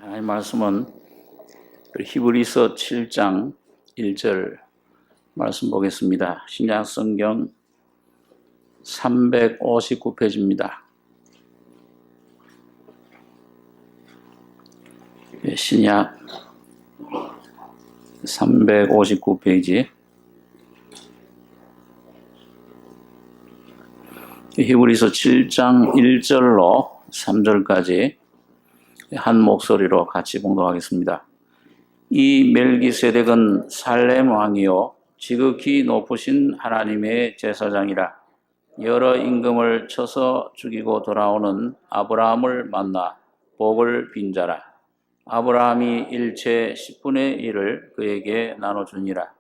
하나님 말씀은 히브리서 7장 1절 말씀 보겠습니다. 신약 성경 359페이지입니다. 신약 359페이지 히브리서 7장 1절로 3절까지 한 목소리로 같이 봉독하겠습니다. 이 멜기세덱은 살렘 왕이요 지극히 높으신 하나님의 제사장이라. 여러 임금을 쳐서 죽이고 돌아오는 아브라함을 만나 복을 빈 자라. 아브라함이 일체 10분의 1을 그에게 나눠주니라.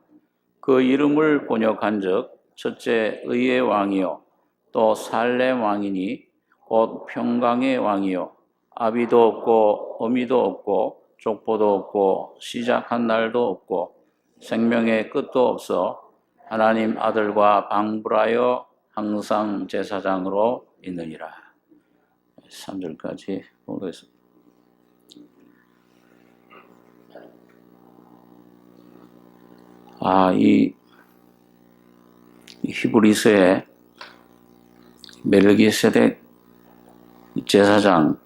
그 이름을 번역한즉 첫째 의의 왕이요 또 살렘 왕이니 곧 평강의 왕이요 아비도 없고 어미도 없고 족보도 없고 시작한 날도 없고 생명의 끝도 없어 하나님 아들과 방불하여 항상 제사장으로 있느니라. 3절까지 보겠습니다. 이 히브리서의 멜기세덱 제사장,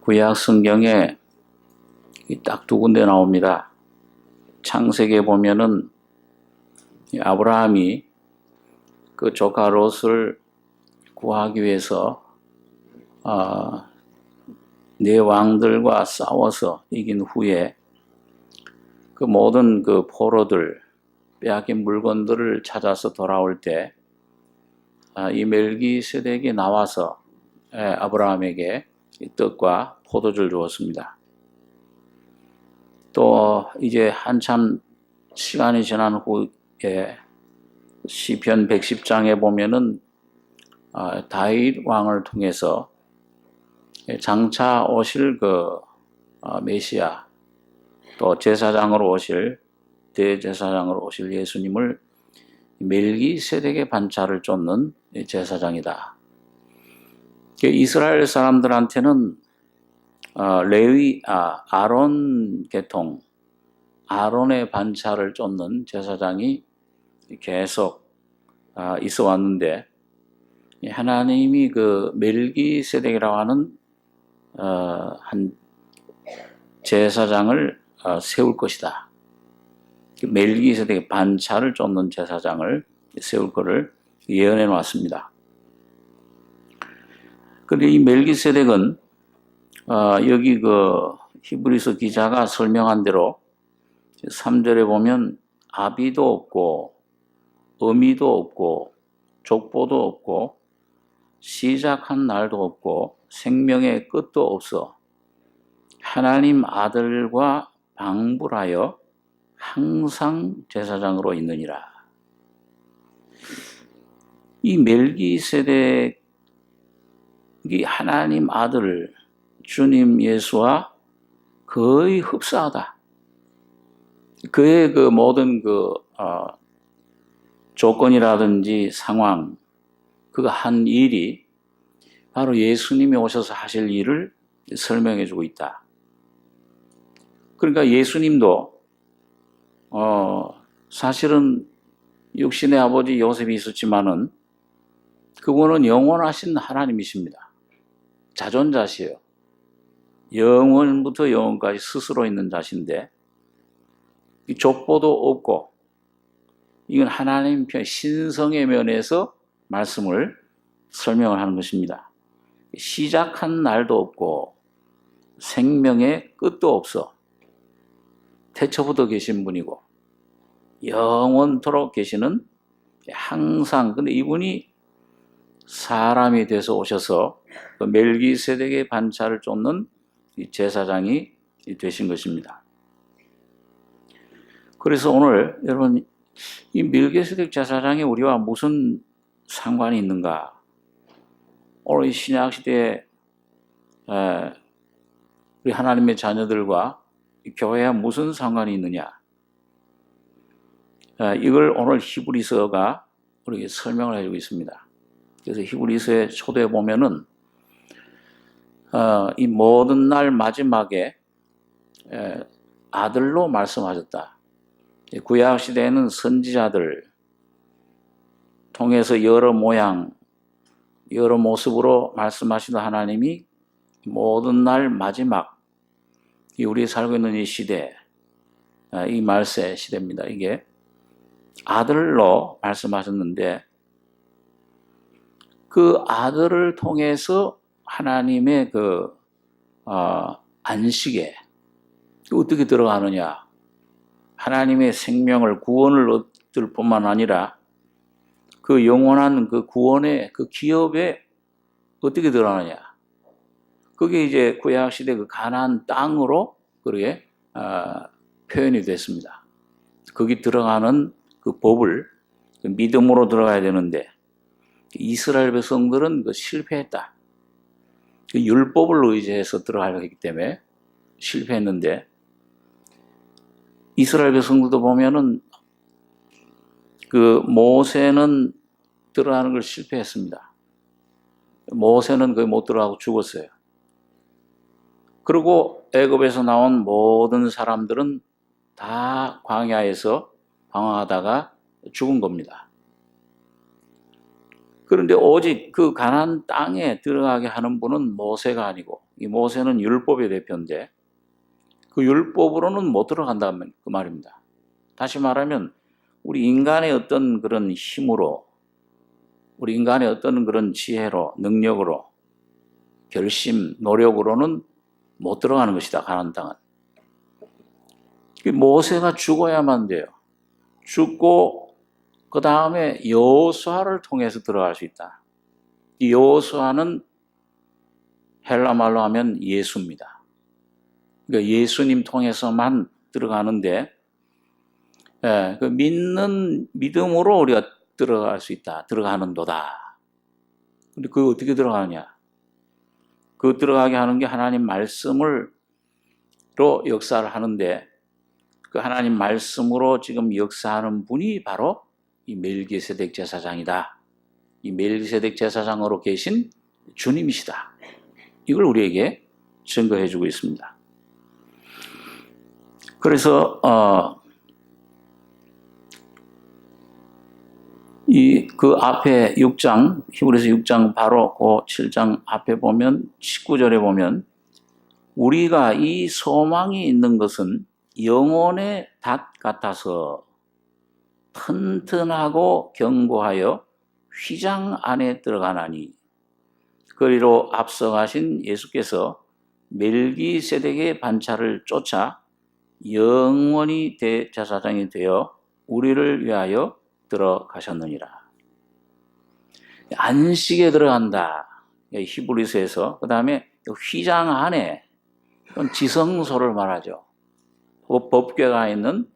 구약 성경에 딱 두 군데 나옵니다. 창세기에 보면은 아브라함이 그 조카 롯을 구하기 위해서 네 왕들과 싸워서 이긴 후에 그 모든 그 포로들 빼앗긴 물건들을 찾아서 돌아올 때 이 멜기세덱이 나와서 아브라함에게 떡과 포도주를 주었습니다. 또 이제 한참 시간이 지난 후에 시편 110장에 보면은 다윗 왕을 통해서 장차 오실 그 메시아 또 제사장으로 오실 대제사장으로 오실 예수님을 멜기세덱의 반차를 쫓는 제사장이다. 이스라엘 사람들한테는 레위 아론 계통 아론의 반차를 쫓는 제사장이 계속 있어 왔는데 하나님이 그 멜기세덱이라고 하는 한 제사장을 세울 것이다. 멜기세덱의 반차를 쫓는 제사장을 세울 것을 예언해 놓았습니다. 그런데 이 멜기세덱은 여기 그 히브리서 기자가 설명한 대로 3절에 보면 아비도 없고 어미도 없고 족보도 없고 시작한 날도 없고 생명의 끝도 없어 하나님 아들과 방불하여 항상 제사장으로 있느니라. 이 멜기세덱이 하나님 아들 주님 예수와 거의 흡사하다. 그의 그 모든 그 조건이라든지 상황, 그가 한 일이 바로 예수님이 오셔서 하실 일을 설명해 주고 있다. 그러니까 예수님도 사실은 육신의 아버지 요셉이 있었지만은 그분은 영원하신 하나님이십니다. 자존자시에요. 영원부터 영원까지 스스로 있는 자신데 족보도 없고 이건 하나님 편 신성의 면에서 말씀을 설명을 하는 것입니다. 시작한 날도 없고 생명의 끝도 없어 태초부터 계신 분이고 영원토록 계시는 항상 근데 이분이 사람이 돼서 오셔서 멜기세덱의 반차를 쫓는 제사장이 되신 것입니다. 그래서 오늘 여러분 이 멜기세덱 제사장이 우리와 무슨 상관이 있는가? 오늘 이 신약 시대에 우리 하나님의 자녀들과 교회와 무슨 상관이 있느냐? 이걸 오늘 히브리서가 우리에게 설명을 해주고 있습니다. 그래서 히브리서의 초대에 보면은 이 모든 날 마지막에 아들로 말씀하셨다. 구약 시대에는 선지자들 통해서 여러 모양, 여러 모습으로 말씀하시던 하나님이 모든 날 마지막, 우리 살고 있는 이 시대, 이 말세 시대입니다. 이게 아들로 말씀하셨는데 그 아들을 통해서 하나님의 안식에 어떻게 들어가느냐, 하나님의 생명을, 구원을 얻을 뿐만 아니라 그 영원한 그 구원의 그 기업에 어떻게 들어가느냐, 그게 이제 구약 시대 그 가나안 땅으로 그렇게 표현이 됐습니다. 거기 들어가는 그 법을 믿음으로 들어가야 되는데 이스라엘 백성들은 실패했다. 그 율법을 의지해서 들어가려고 했기 때문에 실패했는데, 이스라엘 백성들도 보면은 그 모세는 들어가는 걸 실패했습니다. 모세는 거의 못 들어가고 죽었어요. 그리고 애굽에서 나온 모든 사람들은 다 광야에서 방황하다가 죽은 겁니다. 그런데 오직 그 가나안 땅에 들어가게 하는 분은 모세가 아니고, 이 모세는 율법의 대표인데 그 율법으로는 못 들어간다는 그 말입니다. 다시 말하면 우리 인간의 어떤 그런 힘으로, 우리 인간의 어떤 그런 지혜로, 능력으로, 결심, 노력으로는 못 들어가는 것이다, 가나안 땅은. 모세가 죽어야만 돼요. 죽고 그 다음에 여호수아를 통해서 들어갈 수 있다. 이 여호수아는 헬라 말로 하면 예수입니다. 그러니까 예수님 통해서만 들어가는데, 그 믿는 믿음으로 우리가 들어갈 수 있다. 들어가는도다. 근데 그거 어떻게 들어가느냐? 그 들어가게 하는 게 하나님 말씀으로 역사를 하는데, 그 하나님 말씀으로 지금 역사하는 분이 바로 이 멜기세덱 제사장이다. 이 멜기세덱 제사장으로 계신 주님이시다. 이걸 우리에게 증거해주고 있습니다. 그래서 그 앞에 6장, 히브리서 6장 바로 그 7장 앞에 보면 19절에 보면 우리가 이 소망이 있는 것은 영혼의 닷 같아서 튼튼하고 견고하여 휘장 안에 들어가나니, 그리로 앞서가신 예수께서 멜기세덱의 반차를 쫓아 영원히 대제사장이 되어 우리를 위하여 들어가셨느니라. 안식에 들어간다. 히브리서에서. 그 다음에 휘장 안에, 지성소를 말하죠. 법궤가 있는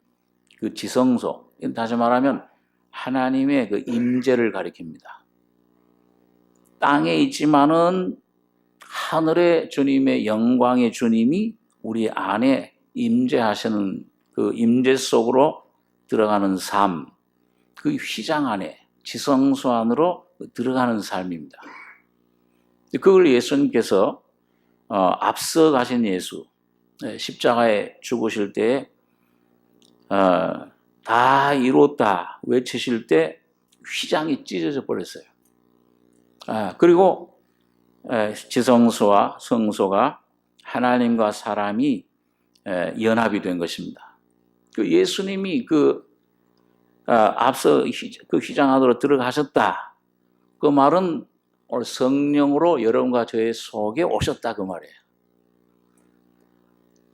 그 지성소. 다시 말하면 하나님의 그 임재를 가리킵니다. 땅에 있지만은 하늘의 주님의 영광의 주님이 우리 안에 임재하시는 그 임재 속으로 들어가는 삶, 그 휘장 안에, 지성소 안으로 들어가는 삶입니다. 그걸 예수님께서 앞서 가신 예수, 십자가에 죽으실 때 다 이뤘다 외치실 때 휘장이 찢어져 버렸어요. 그리고 지성소와 성소가 하나님과 사람이 연합이 된 것입니다. 그 예수님이 앞서 그 휘장 안으로 들어가셨다. 그 말은 오늘 성령으로 여러분과 저의 속에 오셨다, 그 말이에요.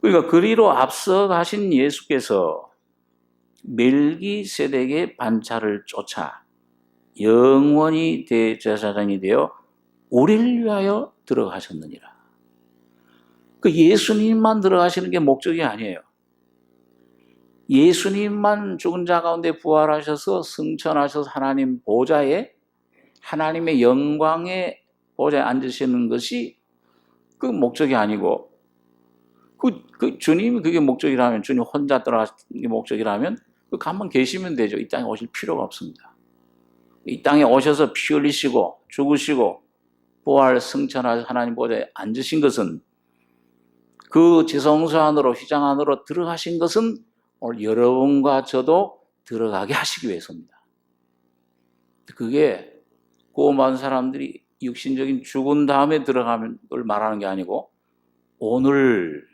그러니까 그리로 앞서 가신 예수께서 멜기세덱의 반차를 쫓아 영원히 대제사장이 되어 우리를 위하여 들어가셨느니라. 그 예수님만 들어가시는 게 목적이 아니에요. 예수님만 죽은 자 가운데 부활하셔서 승천하셔서 하나님 보좌에, 하나님의 영광의 보좌에 앉으시는 것이 그 목적이 아니고, 그 주님이 그게 목적이라면, 주님 혼자 들어가시는 게 목적이라면 그 가만 계시면 되죠. 이 땅에 오실 필요가 없습니다. 이 땅에 오셔서 피 흘리시고 죽으시고 부활 승천하여 하나님 보좌에 앉으신 것은, 그 지성소 안으로, 휘장 안으로 들어가신 것은 오늘 여러분과 저도 들어가게 하시기 위해서입니다. 그게 구원받은 사람들이 육신적인 죽은 다음에 들어가는 걸 말하는 게 아니고, 오늘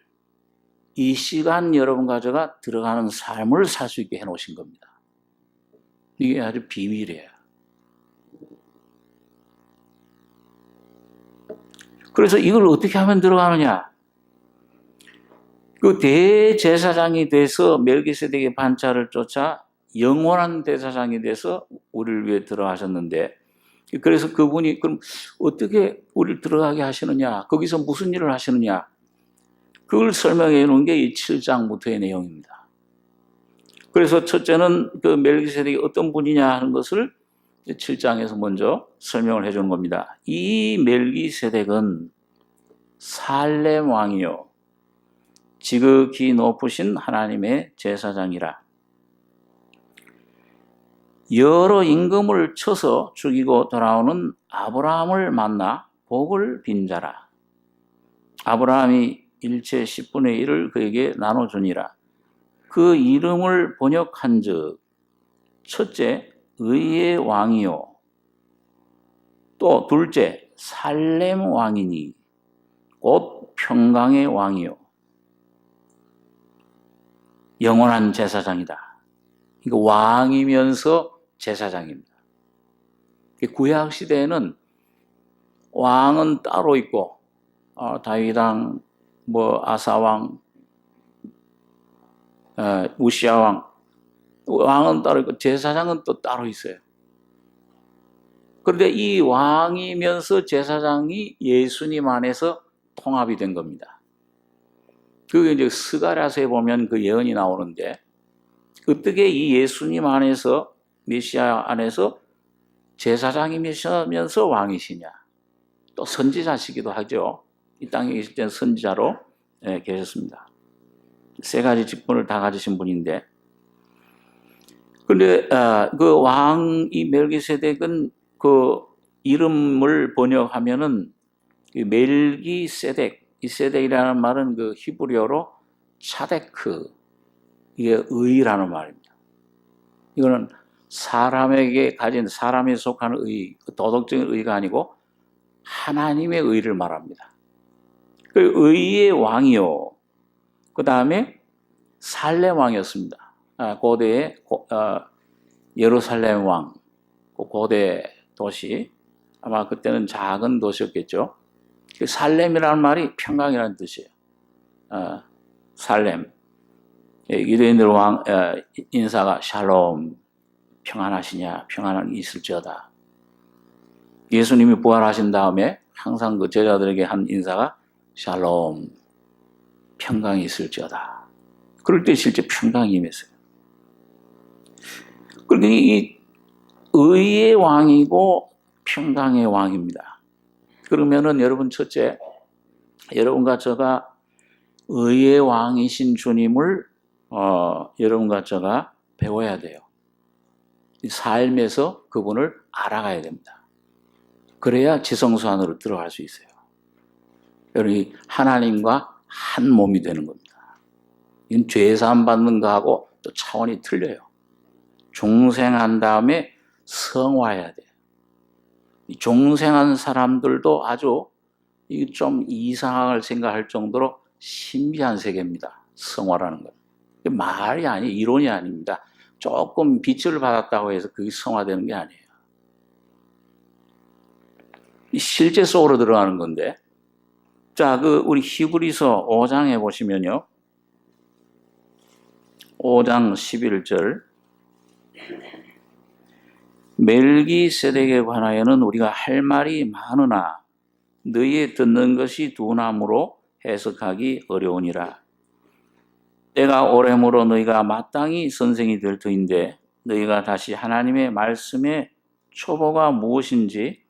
이 시간 여러분과 저가 들어가는 삶을 살 수 있게 해놓으신 겁니다. 이게 아주 비밀이에요. 그래서 이걸 어떻게 하면 들어가느냐? 그 대제사장이 돼서 멜기세덱의 반차를 쫓아 영원한 대제사장이 돼서 우리를 위해 들어가셨는데, 그래서 그분이 그럼 어떻게 우리를 들어가게 하시느냐? 거기서 무슨 일을 하시느냐? 그걸 설명해 놓은 게 이 7장부터의 내용입니다. 그래서 첫째는 그 멜기세덱이 어떤 분이냐 하는 것을 7장에서 먼저 설명을 해주는 겁니다. 이 멜기세덱은 살렘 왕이요 지극히 높으신 하나님의 제사장이라. 여러 임금을 쳐서 죽이고 돌아오는 아브라함을 만나 복을 빈 자라. 아브라함이 일체 10분의 1을 그에게 나눠주니라. 그 이름을 번역한즉 첫째 의의 왕이요 또 둘째 살렘 왕이니 곧 평강의 왕이요 영원한 제사장이다. 이거 왕이면서 제사장입니다. 구약 시대에는 왕은 따로 있고 다윗 왕, 아사 왕, 우시아 왕은 따로 있고 제사장은 또 따로 있어요. 그런데 이 왕이면서 제사장이 예수님 안에서 통합이 된 겁니다. 그게 이제 스가랴서에 보면 그 예언이 나오는데, 어떻게 이 예수님 안에서, 메시아 안에서 제사장이면서 왕이시냐? 또 선지자시기도 하죠. 이 땅에 계실 때는 선지자로 계셨습니다. 세 가지 직분을 다 가지신 분인데, 그런데 그 왕이 멜기세덱은 그 이름을 번역하면은 멜기세덱, 이 세덱이라는 말은 그 히브리어로 차데크, 이게 의라는 말입니다. 이거는 사람에게 가진, 사람에 속하는 의, 도덕적인 의가 아니고 하나님의 의를 말합니다. 그 의의 왕이요. 그 다음에 살렘 왕이었습니다. 고대의 예루살렘 왕, 고대 도시, 아마 그때는 작은 도시였겠죠. 살렘이라는 말이 평강이라는 뜻이에요. 살렘. 유대인들 왕 인사가 샬롬, 평안하시냐, 평안이 있을지어다. 예수님이 부활하신 다음에 항상 그 제자들에게 한 인사가 샬롬, 평강이 있을지어다. 그럴 때 실제 평강이 임했어요. 그러니까 이 의의 왕이고 평강의 왕입니다. 그러면은 여러분, 첫째, 여러분과 저가 의의 왕이신 주님을 여러분과 저가 배워야 돼요. 삶에서 그분을 알아가야 됩니다. 그래야 지성소 안으로 들어갈 수 있어요. 여러분이 하나님과 한 몸이 되는 겁니다. 이건 죄사함 받는 거하고 또 차원이 틀려요. 중생한 다음에 성화해야 돼요. 종생한 사람들도 아주 좀 이상할 생각할 정도로 신비한 세계입니다. 성화라는 건. 말이 아니에요. 이론이 아닙니다. 조금 빛을 받았다고 해서 그게 성화되는 게 아니에요. 실제 속으로 들어가는 건데, 자, 우리 히브리서 5장에 보시면요. 5장 11절. 멜기세덱에 관하여는 우리가 할 말이 많으나 너희의 듣는 것이 둔함으로 해석하기 어려우니라. 때가 오래므로 너희가 마땅히 선생이 될 터인데 너희가 다시 하나님의 말씀의 초보가 무엇인지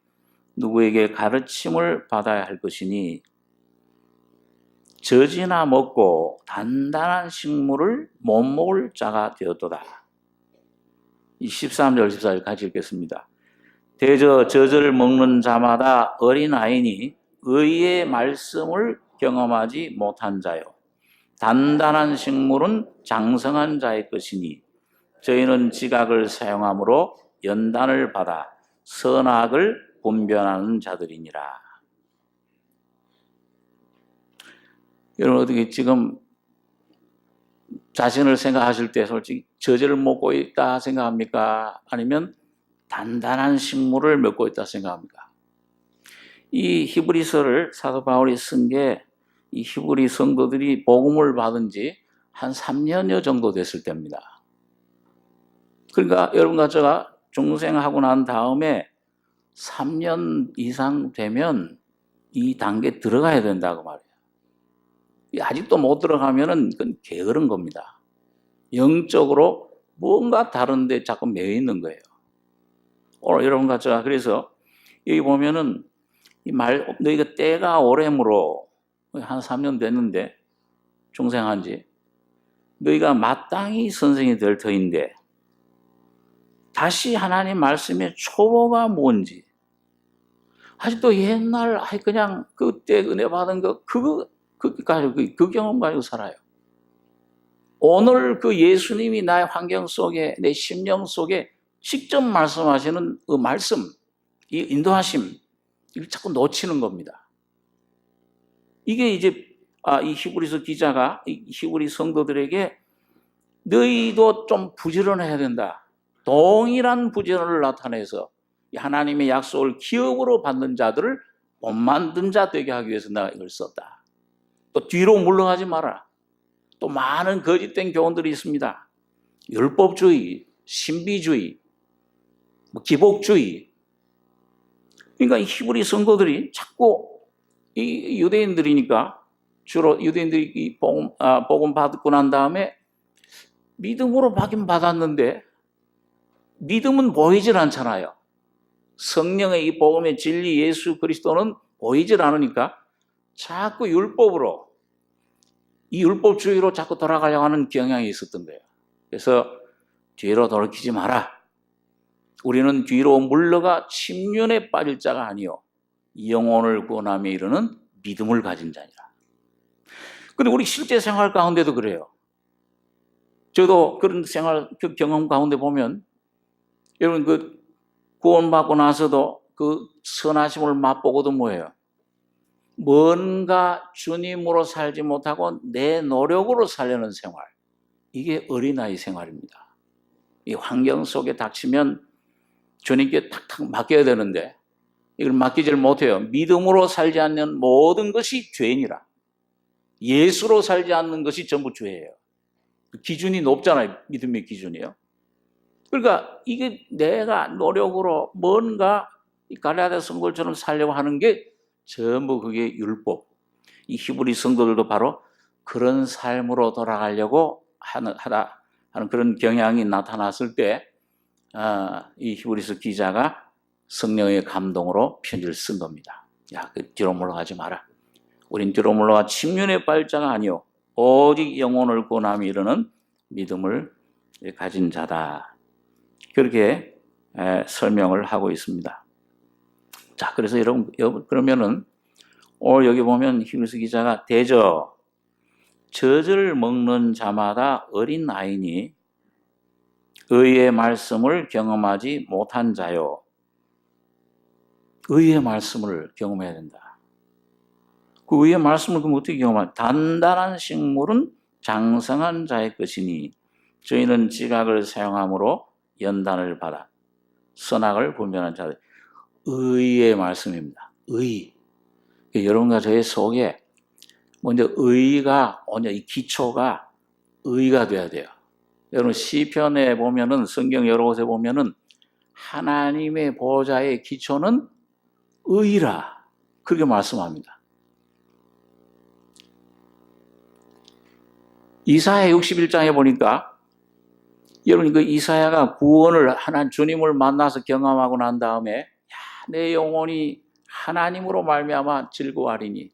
누구에게 가르침을 받아야 할 것이니 젖이나 먹고 단단한 식물을 못 먹을 자가 되었도다. 13절 14절 같이 읽겠습니다. 대저 젖을 먹는 자마다 어린아이니 의의 말씀을 경험하지 못한 자요. 단단한 식물은 장성한 자의 것이니 저희는 지각을 사용함으로 연단을 받아 선악을 분별하는 자들이니라. 여러분 어떻게 지금 자신을 생각하실 때 솔직히 저주를 먹고 있다 생각합니까? 아니면 단단한 식물을 먹고 있다 생각합니까? 이 히브리서를 사도 바울이 쓴 게 이 히브리 성도들이 복음을 받은 지 한 3년여 정도 됐을 때입니다. 그러니까 여러분과 제가 중생하고 난 다음에 3년 이상 되면 이 단계에 들어가야 된다고 말이에요. 아직도 못 들어가면은 그건 게으른 겁니다. 영적으로 뭔가 다른데 자꾸 매여 있는 거예요. 오늘 여러분과 제가 그래서 여기 보면은 너희가 때가 오래므로 한 3년 됐는데 중생한 지 너희가 마땅히 선생이 될 터인데 다시 하나님 말씀의 초보가 뭔지 아직도 옛날 그냥 그때 은혜 받은 그거 가지고 그 경험 가지고 살아요. 오늘 그 예수님이 나의 환경 속에 내 심령 속에 직접 말씀하시는 그 말씀, 이 인도하심 이걸 자꾸 놓치는 겁니다. 이게 이제 이 히브리서 기자가 이 히브리 성도들에게 너희도 좀 부지런해야 된다. 동일한 부지런을 나타내서 하나님의 약속을 기업으로 받는 자들을 못 만든 자 되게 하기 위해서 내가 이걸 썼다. 또 뒤로 물러가지 마라. 또 많은 거짓된 교훈들이 있습니다. 율법주의, 신비주의, 기복주의. 그러니까 이 히브리 성도들이 자꾸 이 유대인들이니까 주로 유대인들이 이 복음 받고 난 다음에 믿음으로 받긴 받았는데 믿음은 보이질 않잖아요. 성령의 이 복음의 진리 예수 그리스도는 보이질 않으니까 자꾸 율법으로 이 율법주의로 자꾸 돌아가려고 하는 경향이 있었던 거예요. 그래서 뒤로 돌이키지 마라. 우리는 뒤로 물러가 침륜에 빠질 자가 아니요 영혼을 구원함에 이르는 믿음을 가진 자니라. 근데 우리 실제 생활 가운데도 그래요. 저도 그런 생활 그 경험 가운데 보면 여러분 그 구원받고 나서도 그 선하심을 맛보고도 뭐예요? 뭔가 주님으로 살지 못하고 내 노력으로 살려는 생활. 이게 어린아이 생활입니다. 이 환경 속에 닥치면 주님께 탁탁 맡겨야 되는데 이걸 맡기질 못해요. 믿음으로 살지 않는 모든 것이 죄인이라. 예수로 살지 않는 것이 전부 죄예요. 기준이 높잖아요. 믿음의 기준이요. 그러니까 이게 내가 노력으로 뭔가 갈라디아 성도들처럼 살려고 하는 게 전부 그게 율법. 이 히브리 성도들도 바로 그런 삶으로 돌아가려고 하는 그런 경향이 나타났을 때 이 히브리서 기자가 성령의 감동으로 편지를 쓴 겁니다. 야, 그 뒤로 물러가지 마라. 우린 뒤로 물러가 침륜의 발자가 아니요 오직 영혼을 구원함에 이르는 믿음을 가진 자다. 그렇게 설명을 하고 있습니다. 자, 그래서 여러분 그러면은 오늘 여기 보면 히브리서 기자가 대저 젖을 먹는 자마다 어린 아이니 의의 말씀을 경험하지 못한 자요. 의의 말씀을 경험해야 된다. 그 의의 말씀을 그럼 어떻게 경험하냐? 단단한 식물은 장성한 자의 것이니 저희는 지각을 사용함으로 연단을 받아 선악을 분별하는 자들. 의의 말씀입니다. 의. 여러분과 저의 속에 먼저 의가 이 기초가 의가 돼야 돼요. 여러분 시편에 보면은 성경 여러 곳에 보면은 하나님의 보좌의 기초는 의라 그렇게 말씀합니다. 이사야 61장에 보니까 여러분 그 이사야가 구원을 주님을 만나서 경험하고 난 다음에 내 영혼이 하나님으로 말미암아 즐거워하리니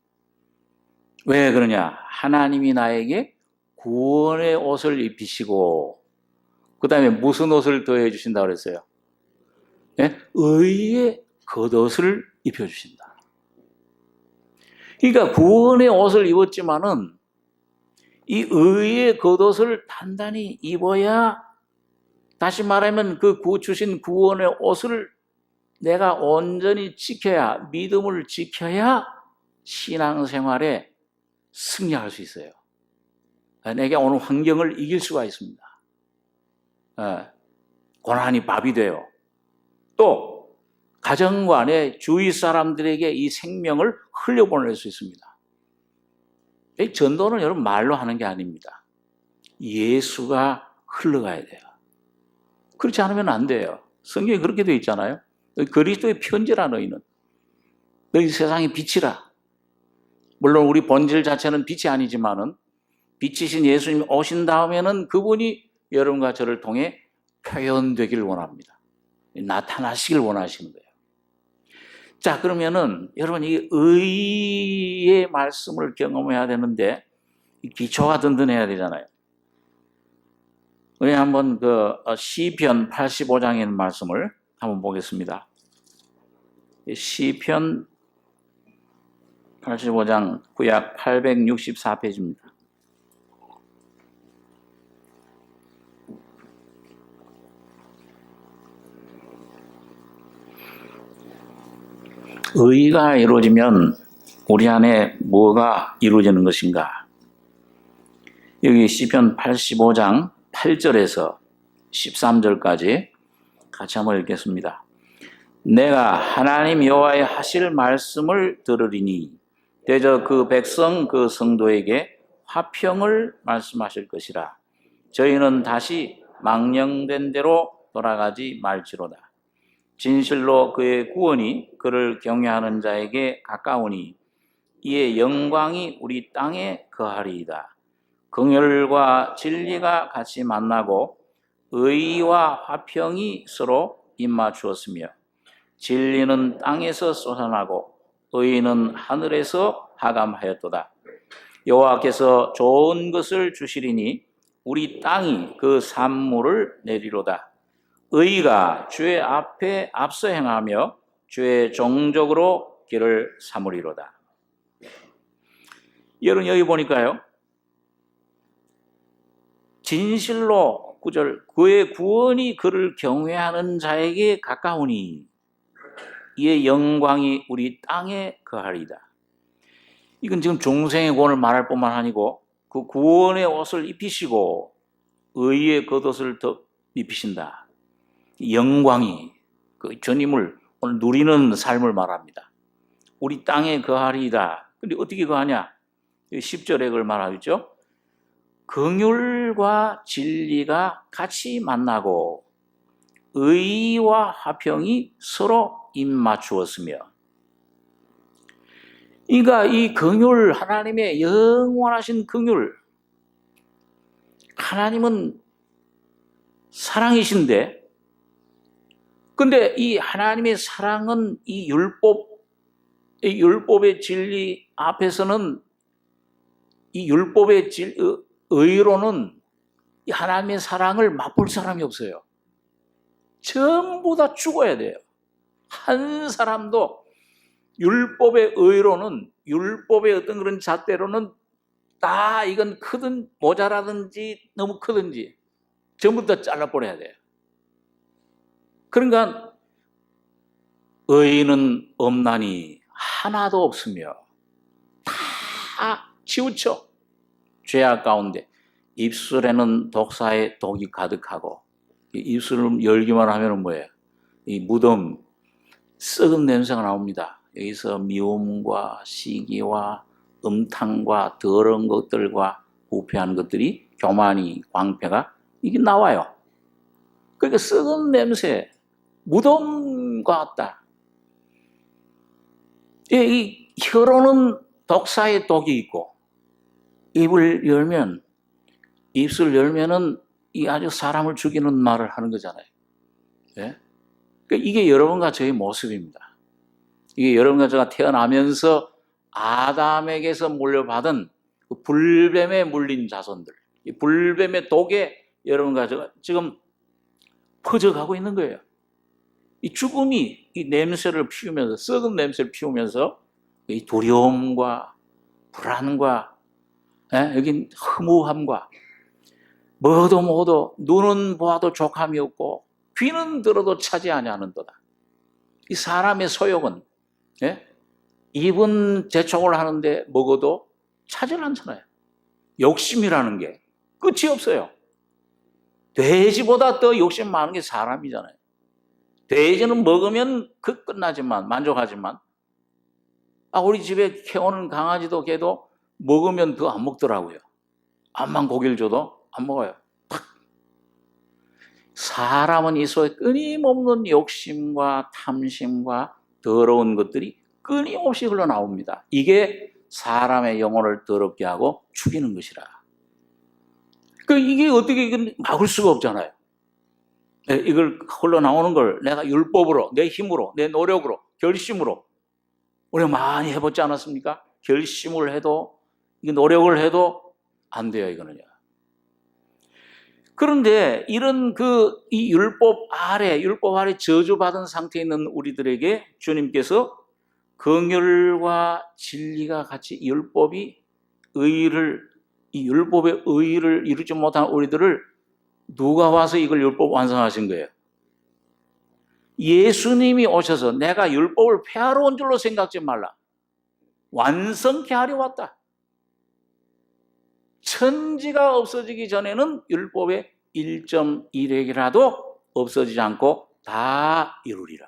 왜 그러냐? 하나님이 나에게 구원의 옷을 입히시고 그 다음에 무슨 옷을 더해 주신다고 그랬어요? 의의 겉옷을 입혀주신다. 그러니까 구원의 옷을 입었지만은 이 의의 겉옷을 단단히 입어야, 다시 말하면 그 주신 구원의 옷을 내가 온전히 지켜야, 믿음을 지켜야 신앙생활에 승리할 수 있어요. 내게 오는 환경을 이길 수가 있습니다. 고난이 밥이 돼요. 또 가정과 내 주위 사람들에게 이 생명을 흘려보낼 수 있습니다. 이 전도는 여러분 말로 하는 게 아닙니다. 예수가 흘러가야 돼요. 그렇지 않으면 안 돼요. 성경에 그렇게 되어 있잖아요. 그리스도의 편지라 너희는. 너희 세상의 빛이라. 물론 우리 본질 자체는 빛이 아니지만은 빛이신 예수님이 오신 다음에는 그분이 여러분과 저를 통해 표현되기를 원합니다. 나타나시길 원하시는 거예요. 자, 그러면은 여러분 이 의의 말씀을 경험해야 되는데 기초가 든든해야 되잖아요. 우리 한번 시편 85장에 있는 말씀을 한번 보겠습니다. 시편 85장 구약 864페이지입니다. 의가 이루어지면 우리 안에 뭐가 이루어지는 것인가? 여기 시편 85장 8절에서 13절까지 같이 한번 읽겠습니다. 내가 하나님 여호와의 하실 말씀을 들으리니 대저 그 백성 그 성도에게 화평을 말씀하실 것이라. 저희는 다시 망령된 대로 돌아가지 말지로다. 진실로 그의 구원이 그를 경외하는 자에게 가까우니 이의 영광이 우리 땅에 거하리이다. 긍휼과 진리가 같이 만나고 의와 화평이 서로 입맞추었으며 진리는 땅에서 솟아나고 의는 하늘에서 하감하였도다. 여호와께서 좋은 것을 주시리니 우리 땅이 그 산물을 내리로다. 의가 주의 앞에 앞서 행하며 주의 종족으로 길을 삼으리로다. 여러분 여기 보니까요. 진실로 9절 그의 구원이 그를 경외하는 자에게 가까우니 이의 영광이 우리 땅에 거하리이다. 이건 지금 중생의 구원을 말할 뿐만 아니고 그 구원의 옷을 입히시고 의의 겉옷을 더 입히신다. 영광이 그 주님을 오늘 누리는 삶을 말합니다. 우리 땅에 거하리이다. 근데 어떻게 거하냐? 10절에 그걸 말하죠. 긍휼과 진리가 같이 만나고 의와 화평이 서로 입맞추었으며. 그러니까 이 긍휼, 하나님의 영원하신 긍휼, 하나님은 사랑이신데 근데 이 하나님의 사랑은 이 율법의 진리 앞에서는 이 율법의 의로는 이 하나님의 사랑을 맛볼 사람이 없어요. 전부 다 죽어야 돼요. 한 사람도 율법의 의로는 율법의 어떤 그런 잣대로는 다 이건 크든 모자라든지 너무 크든지 전부 다 잘라버려야 돼요. 그러니까 의인은 없나니 하나도 없으며 다 치우쳐 죄악 가운데 입술에는 독사의 독이 가득하고 입술을 열기만 하면 뭐예요? 이 무덤 썩은 냄새가 나옵니다. 여기서 미움과 시기와 음탕과 더러운 것들과 부패한 것들이 교만이 광패가 이게 나와요. 그러니까 썩은 냄새 무덤과 같다. 이 혀로는 독사의 독이 있고 입을 열면 입술 열면은 이 아주 사람을 죽이는 말을 하는 거잖아요. 네? 그러니까 이게 여러분과 저의 모습입니다. 이게 여러분과 제가 태어나면서 아담에게서 물려받은 그 불뱀에 물린 자손들, 이 불뱀의 독에 여러분과 제가 지금 퍼져가고 있는 거예요. 이 죽음이 이 냄새를 피우면서, 썩은 냄새를 피우면서 이 두려움과 불안과 여긴 허무함과 뭐도 눈은 보아도 족함이 없고 귀는 들어도 차지 아니하는도다. 이 사람의 소욕은 입은 재촉을 하는데 먹어도 차지를 않잖아요. 욕심이라는 게 끝이 없어요. 돼지보다 더 욕심 많은 게 사람이잖아요. 돼지는 먹으면 끝나지만, 만족하지만, 우리 집에 키우는 강아지도 걔도 먹으면 더 안 먹더라고요. 암만 고기를 줘도 안 먹어요. 탁. 사람은 이 속에 끊임없는 욕심과 탐심과 더러운 것들이 끊임없이 흘러나옵니다. 이게 사람의 영혼을 더럽게 하고 죽이는 것이라. 이게 어떻게 막을 수가 없잖아요. 이걸 흘러나오는 걸 내가 율법으로, 내 힘으로, 내 노력으로, 결심으로 우리가 많이 해보지 않았습니까? 결심을 해도, 노력을 해도 안 돼요, 이거는요. 그런데 이런 이 율법 아래 저주받은 상태에 있는 우리들에게 주님께서 긍휼과 진리가 같이 이 율법의 의를 이루지 못한 우리들을 누가 와서 이걸 율법 완성하신 거예요? 예수님이 오셔서 내가 율법을 폐하러 온 줄로 생각지 말라. 완성케 하려 왔다. 천지가 없어지기 전에는 율법의 1.1획이라도 없어지지 않고 다 이루리라.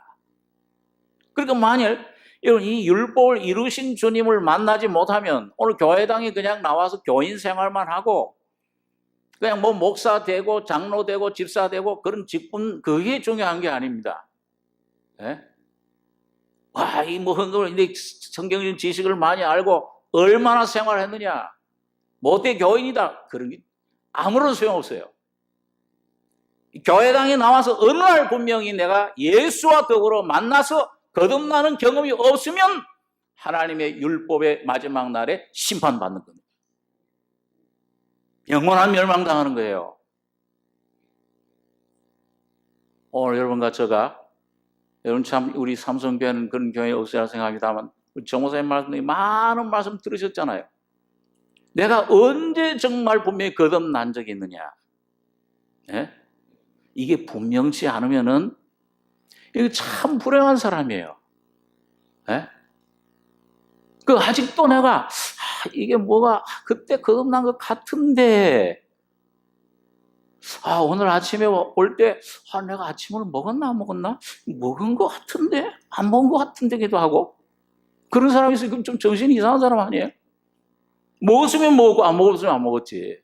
그러니까 만일 여러분 이 율법을 이루신 주님을 만나지 못하면 오늘 교회당에 그냥 나와서 교인 생활만 하고 그냥 목사 되고 장로 되고 집사 되고 그런 직분 그게 중요한 게 아닙니다. 이 성경적 지식을 많이 알고 얼마나 생활했느냐. 못돼 교인이다. 그런 게 아무런 소용없어요. 교회당에 나와서 어느 날 분명히 내가 예수와 더불어 만나서 거듭나는 경험이 없으면 하나님의 율법의 마지막 날에 심판받는 겁니다. 영원한 멸망당하는 거예요. 오늘 여러분과 제가 여러분 참 우리 삼성교회는 그런 교회 없어야 생각합니다만 정목사님 말씀에 많은 말씀 들으셨잖아요. 내가 언제 정말 분명히 거듭난 적이 있느냐? 이게 분명치 않으면은 이거 참 불행한 사람이에요. 아직도 내가 이게 뭐가 그때 거듭난 것 같은데 오늘 아침에 올 때 내가 아침을 먹었나 안 먹었나? 먹은 것 같은데 안 먹은 것 같은데기도 하고 그런 사람이 있으면 좀 정신이 이상한 사람 아니에요? 먹었으면 먹었고 안 먹었으면 안 먹었지.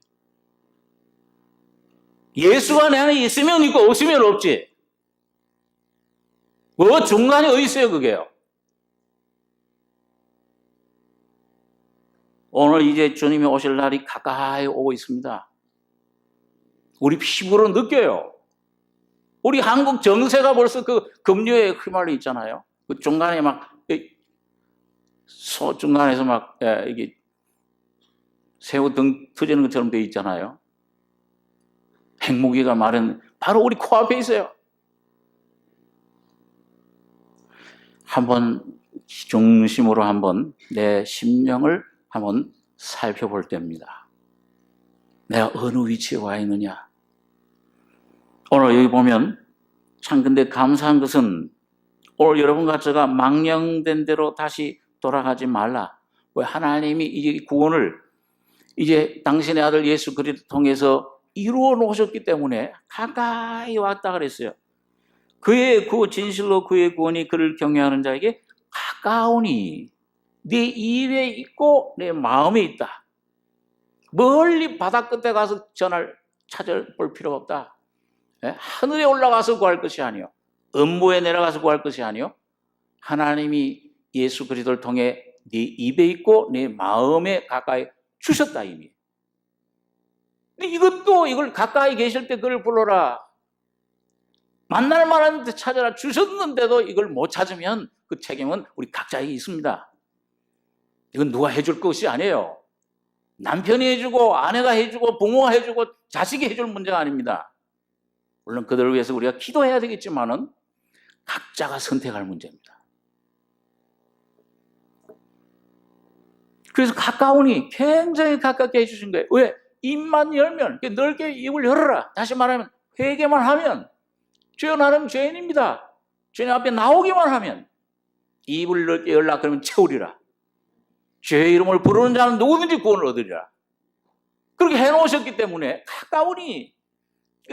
예수가 내 안에 있으면 있고 없으면 없지. 중간에 어디 있어요 그게요? 오늘 이제 주님이 오실 날이 가까이 오고 있습니다. 우리 피부로 느껴요. 우리 한국 정세가 벌써 금류에 휘말려 있잖아요. 중간에 중간에서 이게 새우 등 터지는 것처럼 돼 있잖아요. 핵무기가 바로 우리 코앞에 있어요. 한번 중심으로 한번 내 심령을 한번 살펴볼 때입니다. 내가 어느 위치에 와 있느냐? 오늘 여기 보면 참 근데 감사한 것은 오늘 여러분과 제가 망령된 대로 다시 돌아가지 말라. 왜 하나님이 이제 구원을 이제 당신의 아들 예수 그리스도 통해서 이루어 놓으셨기 때문에 가까이 왔다 그랬어요. 그의 진실로 그의 구원이 그를 경외하는 자에게 가까우니 네 입에 있고 내 마음에 있다. 멀리 바다 끝에 가서 찾아볼 필요가 없다. 하늘에 올라가서 구할 것이 아니요 음부에 내려가서 구할 것이 아니요 하나님이 예수 그리스도를 통해 네 입에 있고 내 마음에 가까이 주셨다 이미. 근데 이걸 가까이 계실 때 그를 불러라. 만날 만한 데 찾아라 주셨는데도 이걸 못 찾으면 그 책임은 우리 각자에게 있습니다. 이건 누가 해줄 것이 아니에요. 남편이 해주고 아내가 해주고 부모가 해주고 자식이 해줄 문제가 아닙니다. 물론 그들을 위해서 우리가 기도해야 되겠지만은 각자가 선택할 문제입니다. 그래서 가까우니 굉장히 가깝게 해주신 거예요. 왜? 입만 열면, 넓게 입을 열어라. 다시 말하면 회개만 하면, 주여 나는 죄인입니다. 주님 앞에 나오기만 하면 입을 넓게 열라 그러면 채우리라. 주의 이름을 부르는 자는 누구든지 구원을 얻으리라. 그렇게 해놓으셨기 때문에 가까우니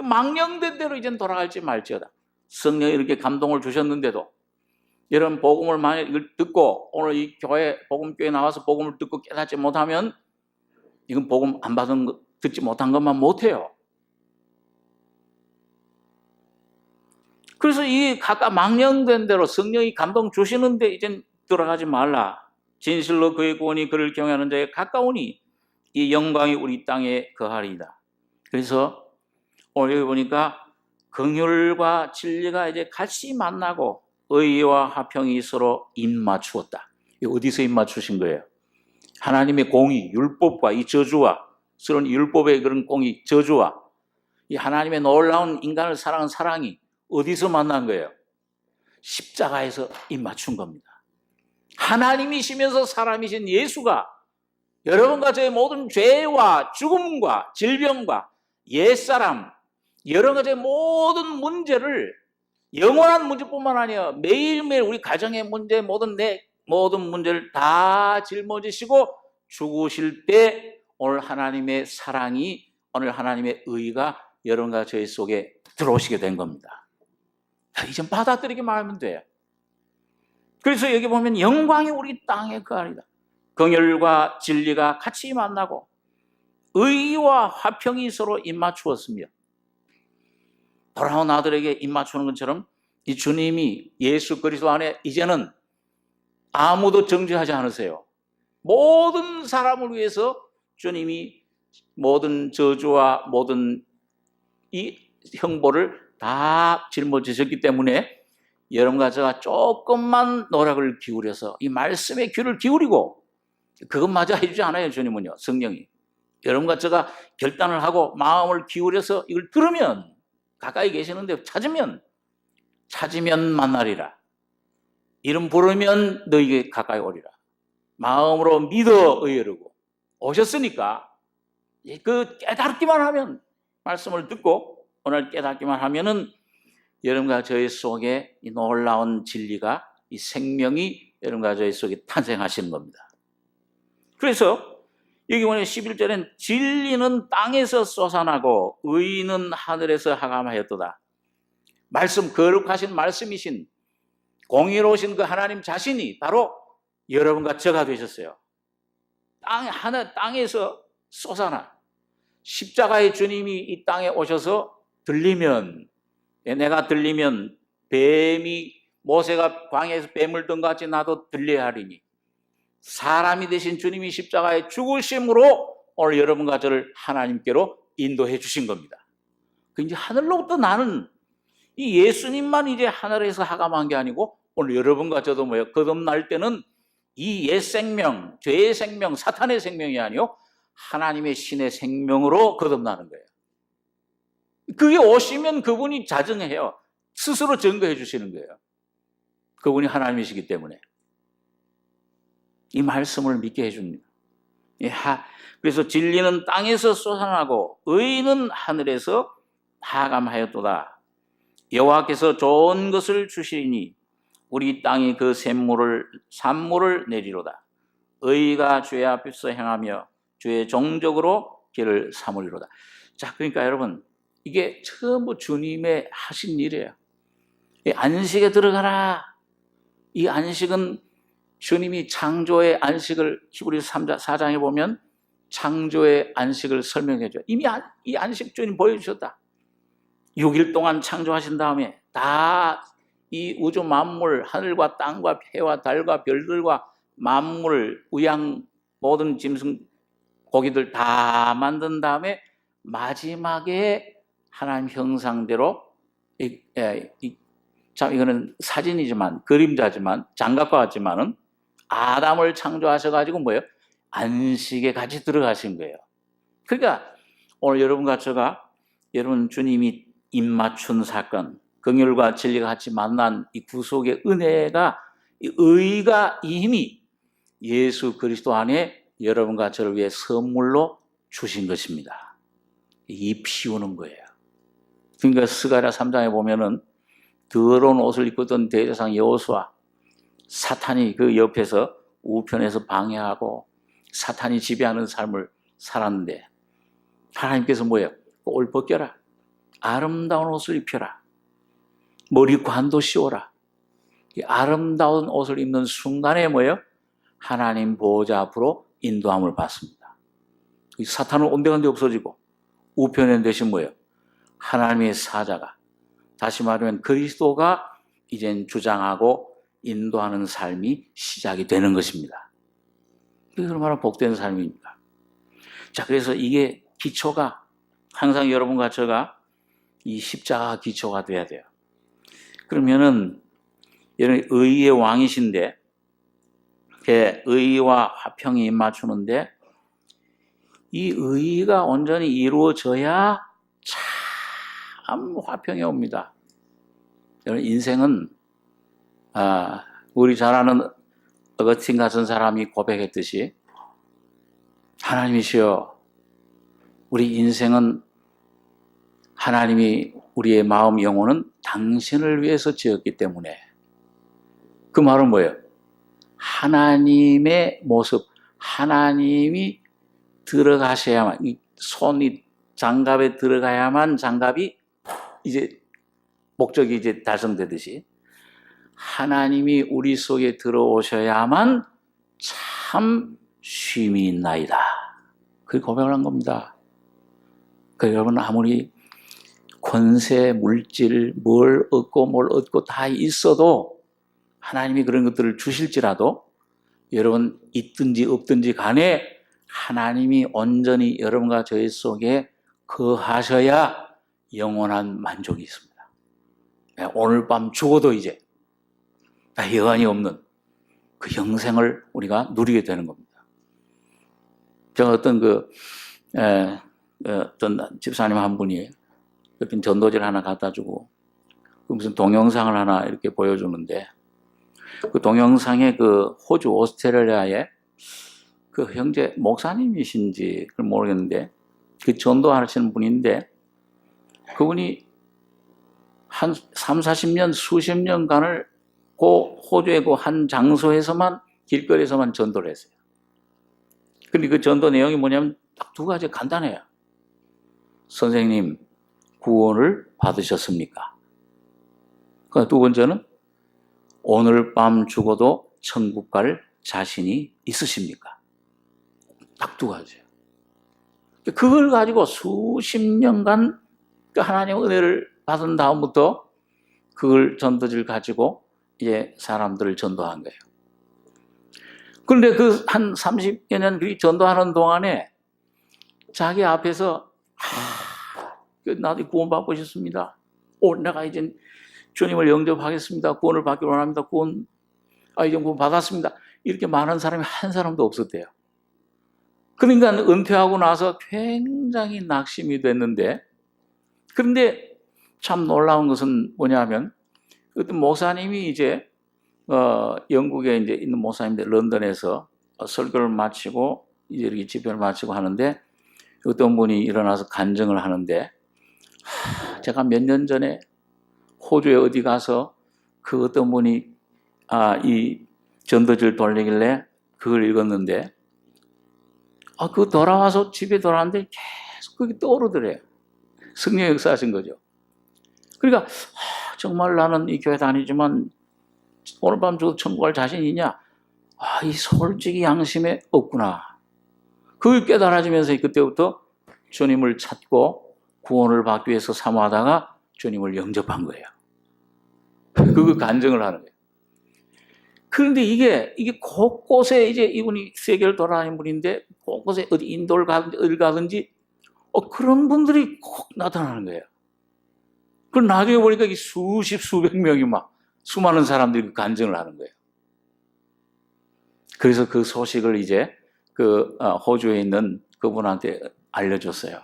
망령된 대로 이젠 돌아갈지 말지어다. 성령이 이렇게 감동을 주셨는데도 이런 복음을 만약 이걸 듣고 오늘 이 교회 복음교회 나와서 복음을 듣고 깨닫지 못하면 이건 복음 안 받은 거, 듣지 못한 것만 못해요. 그래서 이 각각 망령된 대로 성령이 감동 주시는데 이젠 들어가지 말라. 진실로 그의 구원이 그를 경외하는 자에 가까우니 이 영광이 우리 땅에 거하리이다. 그래서 오늘 여기 보니까 긍휼과 진리가 이제 같이 만나고 의와 화평이 서로 입맞추었다. 어디서 입맞추신 거예요? 하나님의 공의, 율법과 이 저주와 서로 율법의 그런 공의, 저주와 이 하나님의 놀라운 인간을 사랑하는 사랑이 어디서 만난 거예요? 십자가에서 입맞춘 겁니다. 하나님이시면서 사람이신 예수가 여러분과 저의 모든 죄와 죽음과 질병과 옛사람, 여러 가지 모든 문제를 영원한 문제뿐만 아니라 매일매일 우리 가정의 문제, 모든 문제를 다 짊어지시고 죽으실 때 오늘 하나님의 사랑이, 오늘 하나님의 의가 여러분과 저희 속에 들어오시게 된 겁니다. 이제 받아들이기만 하면 돼요. 그래서 여기 보면 영광이 우리 땅에 거하리다. 긍휼과 진리가 같이 만나고 의와 화평이 서로 입맞추었으며 돌아온 아들에게 입맞추는 것처럼 이 주님이 예수 그리스도 안에 이제는 아무도 정죄하지 않으세요. 모든 사람을 위해서 주님이 모든 저주와 모든 이 형벌을 다 짊어지셨기 때문에 여러분과 제가 조금만 노력을 기울여서 이 말씀에 귀를 기울이고 그것마저 해주지 않아요. 주님은요, 성령이. 여러분과 제가 결단을 하고 마음을 기울여서 이걸 들으면 가까이 계시는데 찾으면 만나리라. 이름 부르면 너에게 가까이 오리라. 마음으로 믿어 의뢰르고 오셨으니까 그 깨닫기만 하면, 말씀을 듣고 오늘 깨닫기만 하면은 여러분과 저희 속에 이 놀라운 진리가, 이 생명이 여러분과 저희 속에 탄생하시는 겁니다. 그래서 여기 보면 11절엔 진리는 땅에서 솟아나고 의는 하늘에서 하감하였도다. 거룩하신 말씀이신 공의로우신 그 하나님 자신이 바로 여러분과 저가 되셨어요. 땅에서 솟아나 십자가의 주님이 이 땅에 오셔서 들리면, 내가 들리면 뱀이 모세가 광야에서 뱀을 든 것 같이 나도 들려야 하리니 사람이 되신 주님이 십자가의 죽으심으로 오늘 여러분과 저를 하나님께로 인도해 주신 겁니다. 이제 하늘로부터 나는 이 예수님만 이제 하늘에서 하감한 게 아니고 오늘 여러분과 저도 거듭날 때는 이 옛 생명, 죄의 생명, 사탄의 생명이 아니요 하나님의 신의 생명으로 거듭나는 거예요. 그게 오시면 그분이 자증해요. 스스로 증거해 주시는 거예요. 그분이 하나님이시기 때문에 이 말씀을 믿게 해줍니다. 그래서 진리는 땅에서 솟아나고 의는 하늘에서 하감하였도다. 여호와께서 좋은 것을 주시니 우리 땅이 그 산물을 내리로다. 의가 주의 앞에서 행하며 주의 종족으로 길을 삼으리로다. 자, 그러니까 여러분, 이게 전부 주님의 하신 일이에요. 이 안식에 들어가라. 이 안식은 주님이 창조의 안식을 히브리서 4장에 보면 창조의 안식을 설명해 줘요. 이미 이 안식 주님 보여주셨다. 6일 동안 창조하신 다음에 다 이 우주 만물, 하늘과 땅과 해와 달과 별들과 만물, 우양, 모든 짐승, 고기들 다 만든 다음에 마지막에 하나님 형상대로 참 이거는 사진이지만, 그림자지만, 장갑과 같지만은 아담을 창조하셔가지고 뭐예요? 안식에 같이 들어가신 거예요. 그러니까 오늘 여러분과 제가 여러분 주님이 입맞춘 사건, 긍휼과 진리가 같이 만난 이 구속의 은혜가, 이 의가, 이 힘이 예수 그리스도 안에 여러분과 저를 위해 선물로 주신 것입니다. 이 피우는 거예요. 그러니까 스가랴 3장에 보면은 더러운 옷을 입고 있던 대제사장 여호수아, 사탄이 그 옆에서 우편에서 방해하고 사탄이 지배하는 삶을 살았는데 하나님께서 뭐예요? 옷을 벗겨라. 아름다운 옷을 입혀라. 머리관도 씌워라. 이 아름다운 옷을 입는 순간에 뭐예요? 하나님 보호자 앞으로 인도함을 받습니다. 사탄은 온데간데 없어지고 우편에 대신 뭐예요? 하나님의 사자가, 다시 말하면 그리스도가 이젠 주장하고 인도하는 삶이 시작이 되는 것입니다. 그게 얼마나 복된 삶입니까? 자, 그래서 이게 기초가 항상 여러분과 제가 이 십자가 기초가 돼야 돼요. 그러면은 여러분 의의 왕이신데 의와 화평이 입맞추는데 이 의가 온전히 이루어져야 참 화평이 옵니다. 여러분 인생은 우리 잘 아는 어거스틴 같은 사람이 고백했듯이 하나님이시여, 우리 인생은 하나님이 우리의 마음 영혼은 당신을 위해서 지었기 때문에, 그 말은 뭐예요? 하나님의 모습, 하나님이 들어가셔야만, 이 손이 장갑에 들어가야만 장갑이 이제 목적이 이제 달성되듯이 하나님이 우리 속에 들어오셔야만 참 쉼이 있나이다. 그렇게 고백을 한 겁니다. 그러니까 여러분 아무리 권세, 물질, 뭘 얻고 다 있어도 하나님이 그런 것들을 주실지라도 여러분 있든지 없든지 간에 하나님이 온전히 여러분과 저희 속에 거하셔야 영원한 만족이 있습니다. 오늘 밤 죽어도 이제 여한이 없는 그 영생을 우리가 누리게 되는 겁니다. 제가 어떤 어떤 집사님 한 분이 옆에 전도지를 하나 갖다 주고 무슨 동영상을 하나 이렇게 보여주는데 그 동영상에 그 호주 오스트레일리아의 그 형제 목사님이신지 그걸 모르겠는데 그 전도하시는 분인데 그분이 한 3, 40년, 수십 년간을 그 호주의 그 한 장소에서만 길거리에서만 전도를 했어요. 근데 그 전도 내용이 뭐냐면 딱 두 가지 간단해요. 선생님, 구원을 받으셨습니까? 두 번째는 오늘 밤 죽어도 천국 갈 자신이 있으십니까? 딱 두 가지예요. 그걸 가지고 수십 년간 하나님의 은혜를 받은 다음부터 그걸 전도지를 가지고 이제 사람들을 전도한 거예요. 그런데 그 한 30여 년 그 전도하는 동안에 자기 앞에서 나도 구원받고 싶습니다. 내가 이제 주님을 영접하겠습니다. 구원을 받기 원합니다. 이제 구원 받았습니다. 이렇게 많은 사람이 한 사람도 없었대요. 그러니까 은퇴하고 나서 굉장히 낙심이 됐는데, 그런데 참 놀라운 것은 뭐냐면 어떤 목사님이 이제 영국에 이제 있는 목사님들 런던에서 설교를 마치고 이제 이렇게 집회를 마치고 하는데 어떤 분이 일어나서 간증을 하는데 제가 몇 년 전에 호주에 어디 가서 그 어떤 분이 이 전도지를 돌리길래 그걸 읽었는데 그 돌아와서 집에 돌아왔는데 계속 그게 떠오르더래요. 성령 역사하신 거죠. 그러니까 정말 나는 이 교회 다니지만 오늘 밤 죽어도 천국 갈 자신이 있냐? 이 솔직히 양심에 없구나. 그걸 깨달아지면서 그때부터 주님을 찾고 구원을 받기 위해서 사모하다가 주님을 영접한 거예요. 그거 간증을 하는 거예요. 그런데 이게 곳곳에 이제 이분이 세계를 돌아다니는 분인데 곳곳에 어디 인도를 가든지 어딜 가든지 그런 분들이 꼭 나타나는 거예요. 그럼 나중에 보니까 수십, 수백 명이 막 수많은 사람들이 간증을 하는 거예요. 그래서 그 소식을 이제 호주에 있는 그분한테 알려줬어요.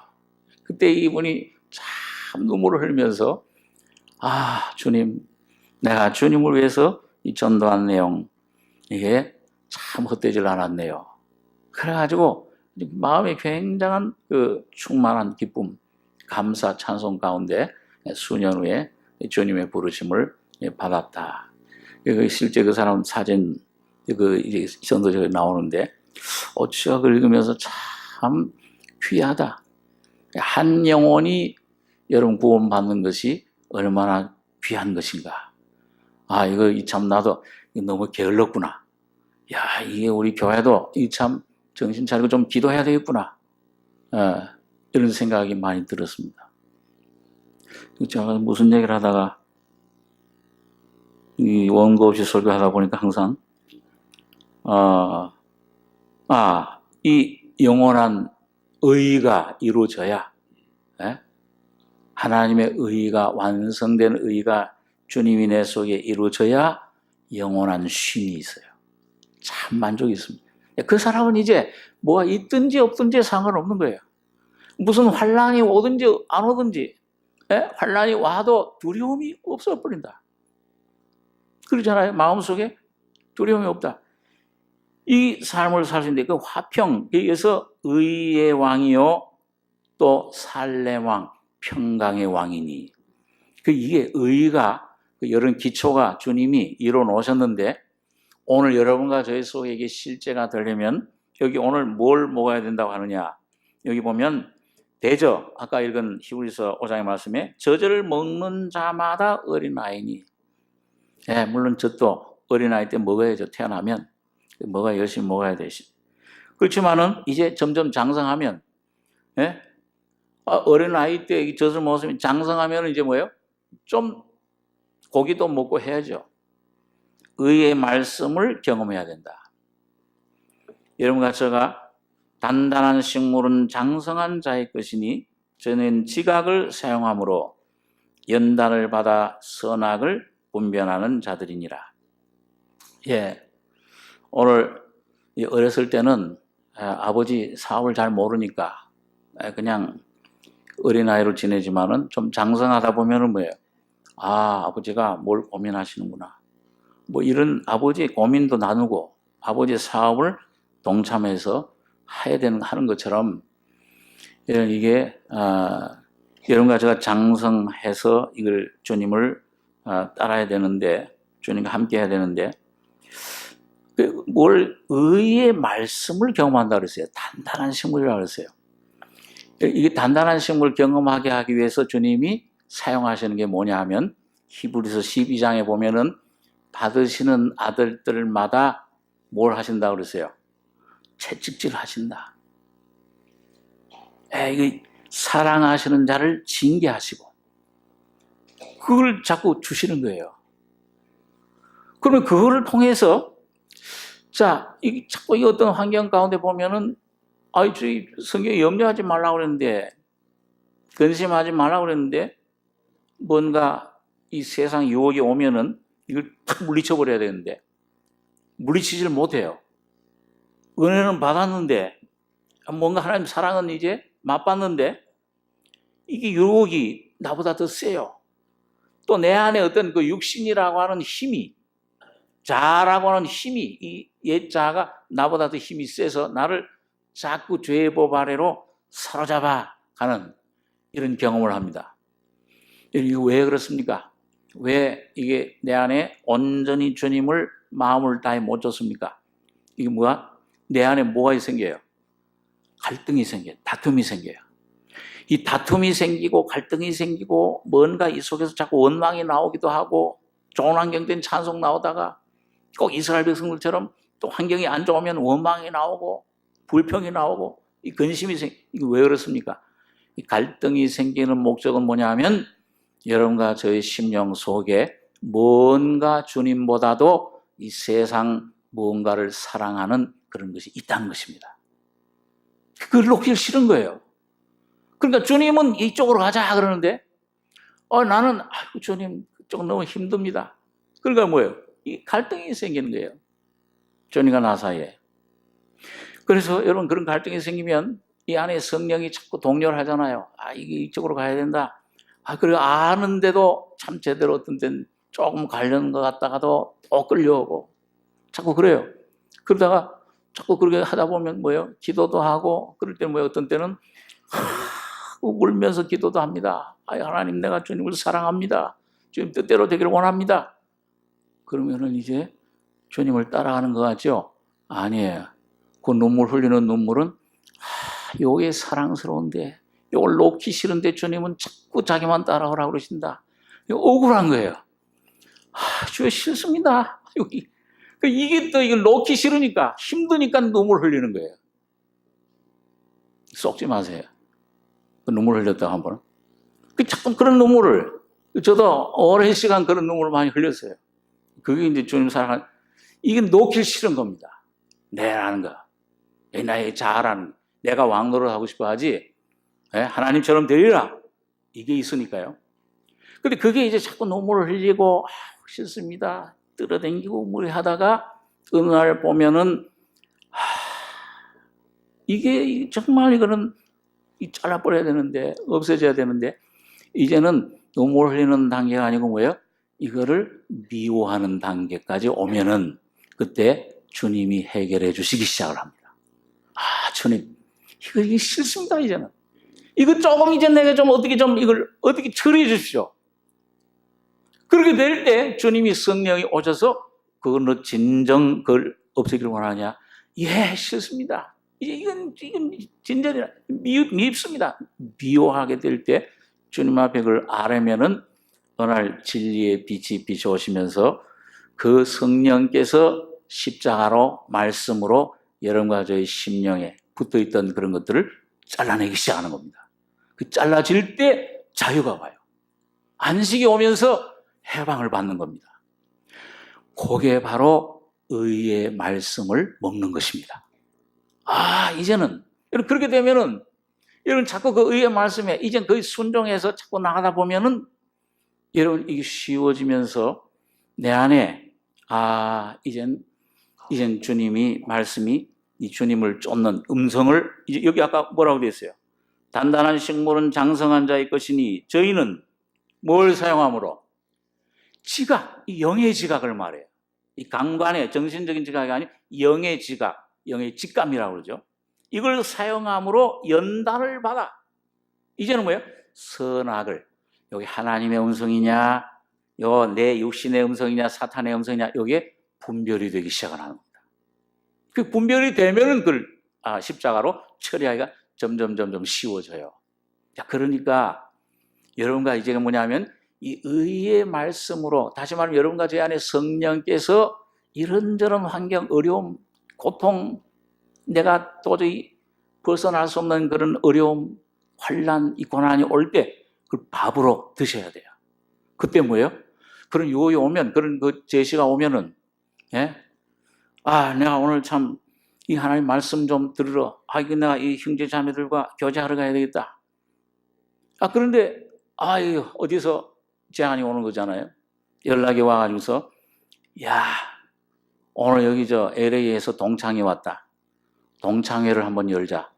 그때 이분이 참 눈물을 흘리면서 아, 주님, 내가 주님을 위해서 이 전도한 내용, 이게 참 헛되질 않았네요. 그래가지고 마음에 굉장한 그 충만한 기쁨, 감사, 찬송 가운데 수년 후에 주님의 부르심을 받았다. 실제 그 사람 사진, 전도서에 나오는데, 제가 그걸 읽으면서 참 귀하다. 한 영혼이 여러분 구원받는 것이 얼마나 귀한 것인가. 아, 이거 참 나도 너무 게을렀구나. 야, 이게 우리 교회도 참 정신 차리고 좀 기도해야 되겠구나. 이런 생각이 많이 들었습니다. 제가 무슨 얘기를 하다가 이 원고 없이 설교하다 보니까 항상 이 영원한 의가 이루어져야, 하나님의 의가 완성된 의가 주님이 내 속에 이루어져야 영원한 쉼이 있어요. 참 만족이 있습니다. 그 사람은 이제 뭐가 있든지 없든지 상관없는 거예요. 무슨 환란이 오든지 안 오든지, 환란이 와도 두려움이 없어버린다. 그러잖아요. 마음속에 두려움이 없다. 이 삶을 살 수 있는데 그 화평, 여기서 의의 왕이요 또 살렘 왕, 평강의 왕이니. 이게 의가 이런 기초가 주님이 이뤄 놓으셨는데, 오늘 여러분과 저희 속에 이게 실제가 되려면 여기 오늘 뭘 먹어야 된다고 하느냐. 여기 보면 대저, 아까 읽은 히브리서 5장의 말씀에 저저를 먹는 자마다 어린아이니. 물론 저도 어린아이 때 먹어야죠. 태어나면 열심히 먹어야 되시. 그렇지만은 이제 점점 장성하면, 어린아이 때 젖을 먹었으면 장성하면 이제 뭐예요? 좀 고기도 먹고 해야죠. 의의 말씀을 경험해야 된다. 여러분과 제가 단단한 식물은 장성한 자의 것이니 저는 지각을 사용함으로 연단을 받아 선악을 분별하는 자들이니라. 오늘 어렸을 때는 아버지 사업을 잘 모르니까 그냥 어린아이로 지내지만은 좀 장성하다 보면은 뭐예요? 아버지가 뭘 고민하시는구나. 뭐 이런 아버지의 고민도 나누고 아버지의 사업을 동참해서 하는 것처럼 이게 여러분과 제가 장성해서 이걸 주님을 따라야 되는데, 주님과 함께 해야 되는데, 의의 말씀을 경험한다 그랬어요. 단단한 식물이라고 그랬어요. 이게 단단한 식물을 경험하게 하기 위해서 주님이 사용하시는 게 뭐냐 하면 히브리서 12장에 보면은 받으시는 아들들마다 뭘 하신다고 그랬어요? 채찍질 하신다. 이게 사랑하시는 자를 징계하시고 그걸 자꾸 주시는 거예요. 그러면 그거를 통해서 이게 자꾸 이 어떤 환경 가운데 보면은 저희 성경에 염려하지 말라고 그랬는데, 근심하지 말라고 그랬는데, 뭔가 이 세상 유혹이 오면은 이걸 탁 물리쳐 버려야 되는데 물리치지를 못해요. 은혜는 받았는데, 뭔가 하나님 사랑은 이제 맛봤는데 이게 유혹이 나보다 더 세요. 또 내 안에 어떤 그 육신이라고 하는 힘이, 자라고 하는 힘이, 이 옛 자가 나보다 더 힘이 세서 나를 자꾸 죄의 법 아래로 사로잡아 가는 이런 경험을 합니다. 이게 왜 그렇습니까? 왜 이게 내 안에 온전히 주님을 마음을 다해 못 줬습니까? 이게 뭐야? 내 안에 뭐가 생겨요? 갈등이 생겨요. 다툼이 생겨요. 이 다툼이 생기고 갈등이 생기고 뭔가 이 속에서 자꾸 원망이 나오기도 하고, 좋은 환경 된 찬송 나오다가 꼭 이스라엘 백성들처럼 또 환경이 안 좋으면 원망이 나오고 불평이 나오고 이 근심이 이게 왜 그렇습니까? 이 갈등이 생기는 목적은 뭐냐 하면 여러분과 저의 심령 속에 뭔가 주님보다도 이 세상 무언가를 사랑하는 그런 것이 있다는 것입니다. 그걸 놓기 싫은 거예요. 그러니까 주님은 이쪽으로 가자 그러는데 나는 주님 그쪽 너무 힘듭니다. 그러니까 뭐예요? 이 갈등이 생기는 거예요. 주님과 나 사이에. 그래서 여러분 그런 갈등이 생기면 이 안에 성령이 자꾸 독려를 하잖아요. 이게 이쪽으로 가야 된다. 그리고 아는데도 참 제대로 어떤 때는 조금 가려는 것 같다가도 또 끌려오고 자꾸 그래요. 그러다가 자꾸 그렇게 하다 보면 뭐예요? 기도도 하고 그럴 때는 뭐예요? 어떤 때는 울면서 기도도 합니다. 하나님, 내가 주님을 사랑합니다. 주님 뜻대로 되기를 원합니다. 그러면은 이제 주님을 따라가는 것 같죠? 아니에요. 그 눈물 흘리는 눈물은 요게 사랑스러운데 요걸 놓기 싫은데 주님은 자꾸 자기만 따라오라고 그러신다. 억울한 거예요. 주여 싫습니다. 이게 또 이걸 놓기 싫으니까 힘드니까 눈물 흘리는 거예요. 썩지 마세요. 눈물 흘렸다고 한 번은. 자꾸 그런 눈물을, 저도 오랜 시간 그런 눈물을 많이 흘렸어요. 그게 이제 주님 사랑하는, 이게 놓기 싫은 겁니다. 내라는 거. 나의 자아라는 거. 내가 왕노릇 하고 싶어 하지, 하나님처럼 되리라. 이게 있으니까요. 근데 그게 이제 자꾸 눈물을 흘리고, 싫습니다. 끌어당기고 무리하다가, 어느 날 보면은, 이게 정말 이거는 잘라버려야 되는데, 없애져야 되는데, 이제는 눈물 흘리는 단계가 아니고 뭐예요? 이거를 미워하는 단계까지 오면은 그때 주님이 해결해 주시기 시작을 합니다. 주님, 이게 싫습니다, 이제는. 이거 조금 이제 내가 좀 이걸 어떻게 처리해 주십시오. 그렇게 될 때 주님이 성령이 오셔서 그거는 진정 그걸 없애기를 원하냐? 예, 싫습니다. 이건 진전이라 밉습니다. 미워하게 될 때 주님 앞에 그걸 아뢰면은 어느 날 진리의 빛이 비춰오시면서 그 성령께서 십자가로 말씀으로 여러분과 저의 심령에 붙어있던 그런 것들을 잘라내기 시작하는 겁니다. 그 잘라질 때 자유가 와요. 안식이 오면서 해방을 받는 겁니다. 그게 바로 의의 말씀을 먹는 것입니다. 이제는 여러분 그렇게 되면은 여러분 자꾸 그 의의 말씀에 이제 거의 순종해서 자꾸 나가다 보면은 여러분 이게 쉬워지면서 내 안에 이젠 주님이 말씀이 이 주님을 쫓는 음성을 이제 여기 아까 뭐라고 되어 있어요? 단단한 식물은 장성한 자의 것이니 저희는 뭘 사용함으로? 지각, 이 영의 지각을 말해요. 이 감관의 정신적인 지각이 아니고 영의 지각, 영의 직감이라고 그러죠. 이걸 사용함으로 연단을 받아. 이제는 뭐예요? 선악을, 여기 하나님의 음성이냐, 요 내 육신의 음성이냐, 사탄의 음성이냐, 요게 분별이 되기 시작하는 겁니다. 그 분별이 되면은 그걸 십자가로 처리하기가 점점 쉬워져요. 자, 그러니까 여러분과 이제 뭐냐면 이 의의 말씀으로, 다시 말하면 여러분과 제 안에 성령께서 이런저런 환경, 어려움, 고통, 내가 도저히 벗어날 수 없는 그런 어려움, 환난, 이 고난이 올 때 그걸 밥으로 드셔야 돼요. 그때 뭐예요? 그런 유혹이 오면, 그런 그 제시가 오면은, 내가 오늘 참 이 하나님 말씀 좀 들으러, 이거 내가 이 형제 자매들과 교제하러 가야 되겠다. 그런데 어디서 제안이 오는 거잖아요. 연락이 와가지고서, 오늘 여기 LA에서 동창회 왔다. 동창회를 한번 열자.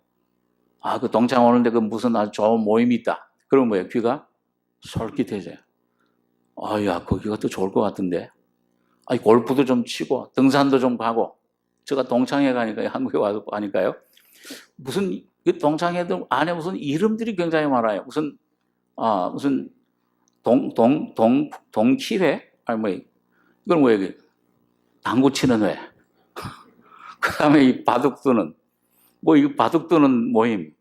그 동창 오는데 그 무슨 아주 좋은 모임이 있다. 그러면 뭐예요? 귀가 솔깃해져요. 거기가 또 좋을 것 같은데. 골프도 좀 치고, 등산도 좀 가고. 제가 동창회 가니까요, 한국에 와서 가니까요. 무슨, 동창회들 안에 무슨 이름들이 굉장히 많아요. 무슨 동키회? 이건 뭐예요? 당구 치는 회. 그 다음에 이 바둑 두는, 이 바둑 두는 모임,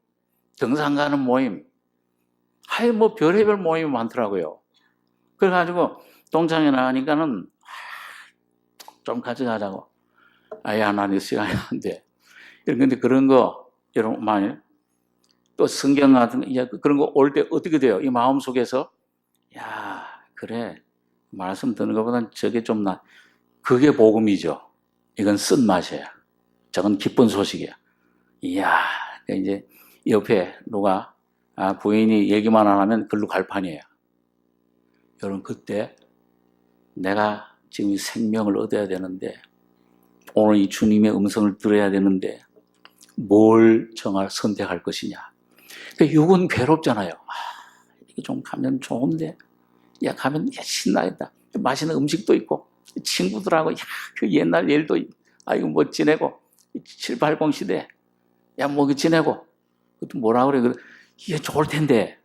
등산 가는 모임, 별의별 모임이 많더라고요. 그래가지고, 동창회 나가니까는, 좀 같이 가자고. 나는 시간이 안 돼. 근데 그런 거, 여러분, 많이, 또 성경 같은 그런 거 올 때 어떻게 돼요? 이 마음 속에서, 그래. 말씀 듣는 것보다는 저게 좀 그게 복음이죠. 이건 쓴맛이에요. 저건 기쁜 소식이야. 이제 옆에 누가 부인이 얘기만 안 하면 글로 갈 판이에요. 여러분 그때 내가 지금 생명을 얻어야 되는데 오늘 이 주님의 음성을 들어야 되는데 뭘 선택할 것이냐. 육은 괴롭잖아요. 이게 좀 가면 좋은데, 야, 가면 야, 신나겠다. 맛있는 음식도 있고, 친구들하고, 야, 그 옛날 일도, 이거 뭐 지내고, 780 시대, 야, 뭐 지내고, 그것도 뭐라 그래. 이게 좋을 텐데.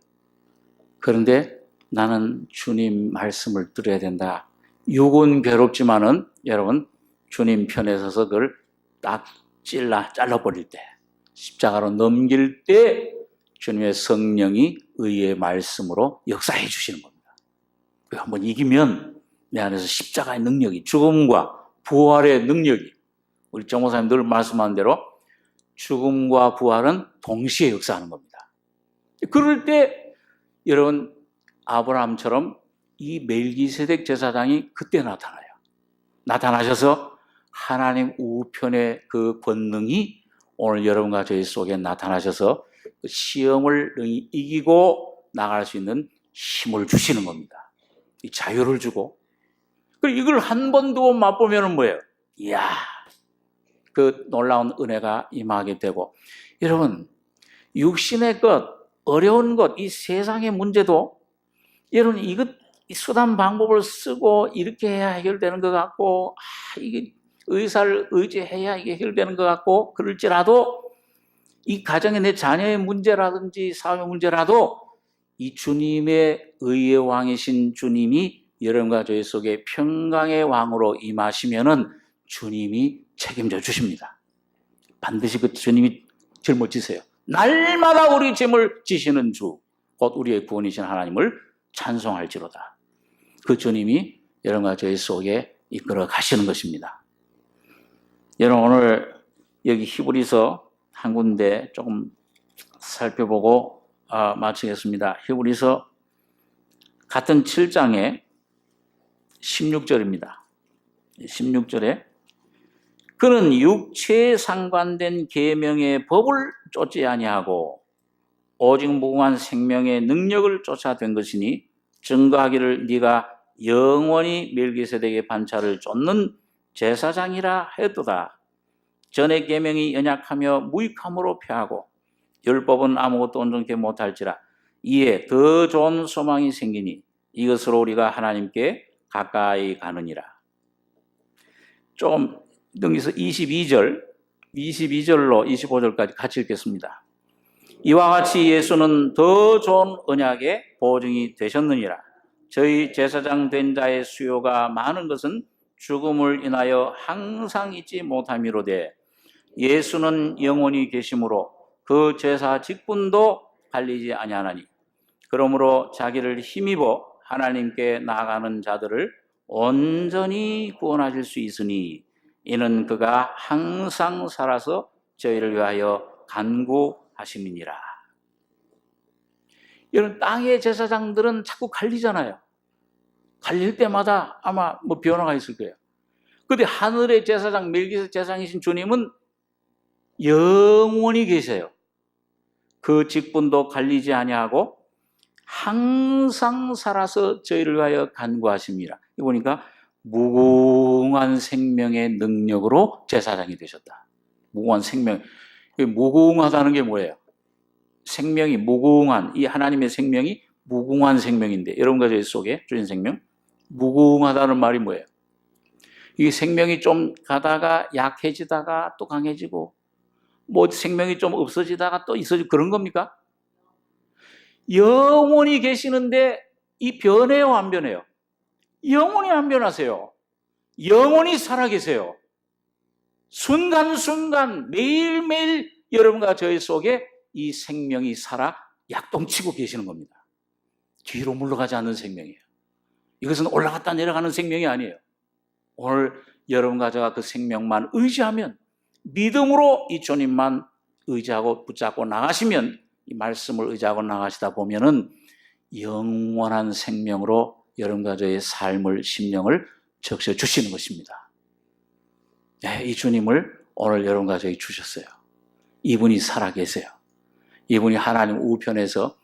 그런데 나는 주님 말씀을 들어야 된다. 육은 괴롭지만은, 여러분, 주님 편에 서서 그걸 딱 잘라버릴 때, 십자가로 넘길 때, 주님의 성령이 의의 말씀으로 역사해 주시는 겁니다. 그 한번 이기면 내 안에서 십자가의 능력이, 죽음과 부활의 능력이, 우리 정 목사님 늘 말씀한 대로 죽음과 부활은 동시에 역사하는 겁니다. 그럴 때 여러분, 아브라함처럼 이 멜기세덱 제사장이 그때 나타나요. 나타나셔서 하나님 우편의 그 권능이 오늘 여러분과 저희 속에 나타나셔서 그 시험을 이기고 나갈 수 있는 힘을 주시는 겁니다. 이 자유를 주고. 그리고 이걸 한 번 더 맛보면 뭐예요? 이야, 그 놀라운 은혜가 임하게 되고. 여러분, 육신의 것, 어려운 것, 이 세상의 문제도 여러분, 이 수단 방법을 쓰고 이렇게 해야 해결되는 것 같고, 이게 의사를 의지해야 이게 해결되는 것 같고, 그럴지라도 이 가정의 내 자녀의 문제라든지 사회 문제라도 이 주님의 의의 왕이신 주님이 여러분과 저희 속에 평강의 왕으로 임하시면은 주님이 책임져 주십니다. 반드시 그 주님이 짊을 지세요. 날마다 우리 짐을 지시는 주, 곧 우리의 구원이신 하나님을 찬송할지로다. 그 주님이 여러분과 저희 속에 이끌어 가시는 것입니다. 여러분, 오늘 여기 히브리서 한 군데 조금 살펴보고 마치겠습니다. 히브리서 같은 7장의 16절입니다. 16절에 그는 육체에 상관된 계명의 법을 쫓지 아니하고 오직 무궁한 생명의 능력을 쫓아된 것이니 증거하기를 네가 영원히 멜기세덱의 반차를 쫓는 제사장이라 하였도다. 전의 계명이 연약하며 무익함으로 패하고 율법은 아무것도 온전케 못할지라 이에 더 좋은 소망이 생기니 이것으로 우리가 하나님께 가까이 가느니라. 좀 넘겨서 22절로 25절까지 같이 읽겠습니다. 이와 같이 예수는 더 좋은 언약의 보증이 되셨느니라. 저희 제사장 된 자의 수요가 많은 것은 죽음을 인하여 항상 잊지 못함이로되 예수는 영원히 계심으로 그 제사 직분도 갈리지 아니하나니 그러므로 자기를 힘입어 하나님께 나아가는 자들을 온전히 구원하실 수 있으니 이는 그가 항상 살아서 저희를 위하여 간구하심이니라. 여러분, 땅의 제사장들은 자꾸 갈리잖아요. 갈릴 때마다 아마 뭐 변화가 있을 거예요. 그런데 하늘의 제사장, 멜기세덱 제사장이신 주님은 영원히 계세요. 그 직분도 갈리지 아니하고 항상 살아서 저희를 위하여 간구하십니다. 이거 보니까 무궁한 생명의 능력으로 제사장이 되셨다. 무궁한 생명. 무궁하다는 게 뭐예요? 생명이 무궁한, 이 하나님의 생명이 무궁한 생명인데 여러분과 저희 속에 주신 생명 무궁하다는 말이 뭐예요? 이 생명이 좀 가다가 약해지다가 또 강해지고 뭐 생명이 좀 없어지다가 또 있어지고 그런 겁니까? 영원히 계시는데 이 변해요, 안 변해요? 영원히 안 변하세요. 영원히 살아계세요. 순간순간 매일매일 여러분과 저희 속에 이 생명이 살아 약동치고 계시는 겁니다. 뒤로 물러가지 않는 생명이에요. 이것은 올라갔다 내려가는 생명이 아니에요. 오늘 여러분과 제가 그 생명만 의지하면, 믿음으로 이 주님만 의지하고 붙잡고 나가시면, 이 말씀을 의지하고 나가시다 보면은 영원한 생명으로 여러분과 저의 삶을, 심령을 적셔주시는 것입니다. 네, 이 주님을 오늘 여러분과 저희 주셨어요. 이분이 살아계세요. 이분이 하나님 우편에서,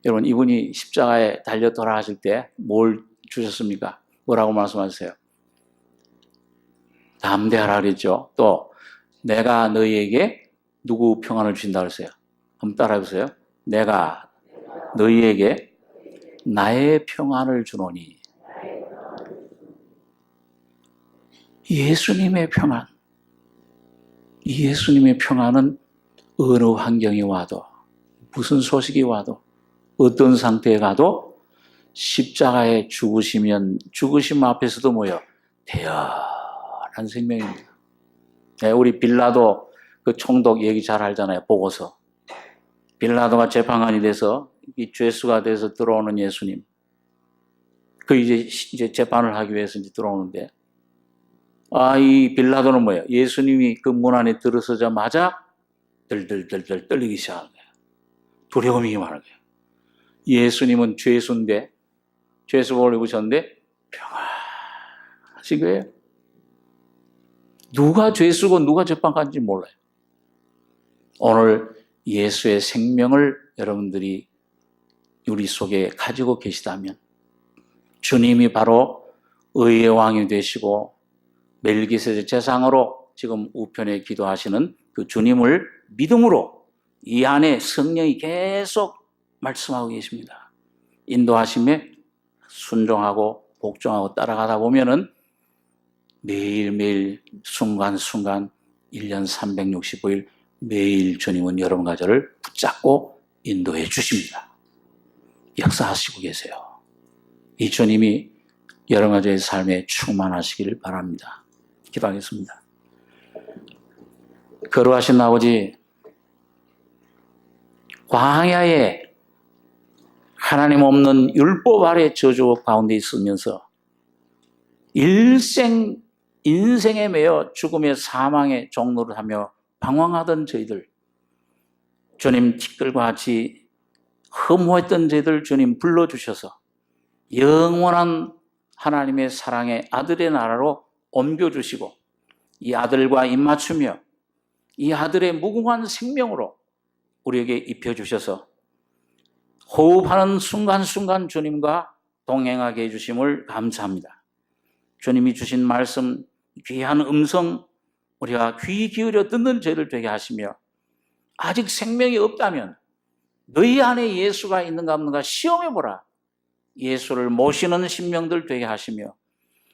여러분, 이분이 십자가에 달려 돌아가실 때 뭘 주셨습니까? 뭐라고 말씀하세요? 담대하라 그랬죠. 또 내가 너희에게 누구 평안을 주신다 그랬어요? 한번 따라해보세요. 내가 너희에게 나의 평안을 주노니. 예수님의 평안. 예수님의 평안은 어느 환경이 와도, 무슨 소식이 와도, 어떤 상태에 가도 십자가에 죽으시면 죽으심 앞에서도 뭐요? 대연한 생명입니다. 네, 우리 빌라도 그 총독 얘기 잘 알잖아요. 보고서. 빌라도가 재판관이 돼서 이 죄수가 돼서 들어오는 예수님. 그 이제 재판을 하기 위해서 이제 들어오는데, 이 빌라도는 뭐예요? 예수님이 그 문 안에 들어서자마자 들들들들 떨리기 시작하는 거예요. 두려움이 임하는 거예요. 예수님은 죄수인데, 죄수복을 입으셨는데 평안하신 거예요. 누가 죄수고 누가 재판관인지 몰라요. 오늘 예수의 생명을 여러분들이 우리 속에 가지고 계시다면, 주님이 바로 의의 왕이 되시고 멜기세덱 제사장으로 지금 우편에 기도하시는 그 주님을 믿음으로 이 안에 성령이 계속 말씀하고 계십니다. 인도하심에 순종하고 복종하고 따라가다 보면은 매일매일 순간순간 1년 365일 매일 주님은 여러분과 저를 붙잡고 인도해 주십니다. 역사하시고 계세요. 이 주님이 여러분과 저의 삶에 충만하시기를 바랍니다. 기도하겠습니다. 거룩하신 아버지, 광야에 하나님 없는 율법 아래 저주 가운데 있으면서 인생에 매여 죽음의 사망의 종로를 하며 방황하던 저희들, 주님 티끌과 같이 허무했던 저희들 주님 불러주셔서 영원한 하나님의 사랑의 아들의 나라로 옮겨주시고 이 아들과 입맞추며 이 아들의 무궁한 생명으로 우리에게 입혀주셔서 호흡하는 순간순간 주님과 동행하게 해주심을 감사합니다. 주님이 주신 말씀, 귀한 음성 우리가 귀 기울여 듣는 저희들 되게 하시며, 아직 생명이 없다면 너희 안에 예수가 있는가 없는가 시험해보라. 예수를 모시는 심령들 되게 하시며,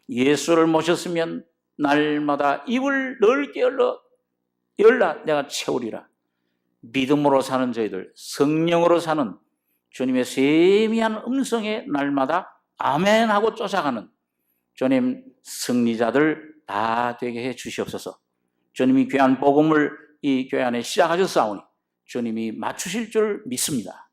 예수를 모셨으면 날마다 입을 넓게 열라 내가 채우리라. 믿음으로 사는 저희들, 성령으로 사는 주님의 세미한 음성에 날마다 아멘 하고 쫓아가는 주님 승리자들 다 되게 해 주시옵소서. 주님이 귀한 복음을 이 교회 안에 시작하셨사오니 주님이 맞추실 줄 믿습니다.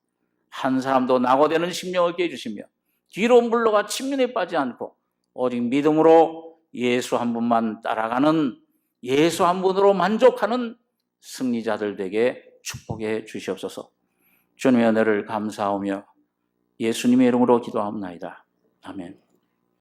한 사람도 낙오되는 심령 얻게 해주시며 뒤로 물러가 침륜에 빠지지 않고 오직 믿음으로 예수 한 분만 따라가는, 예수 한 분으로 만족하는 승리자들 되게 축복해 주시옵소서. 주님의 은혜를 감사하며 예수님의 이름으로 기도합니다. 아멘.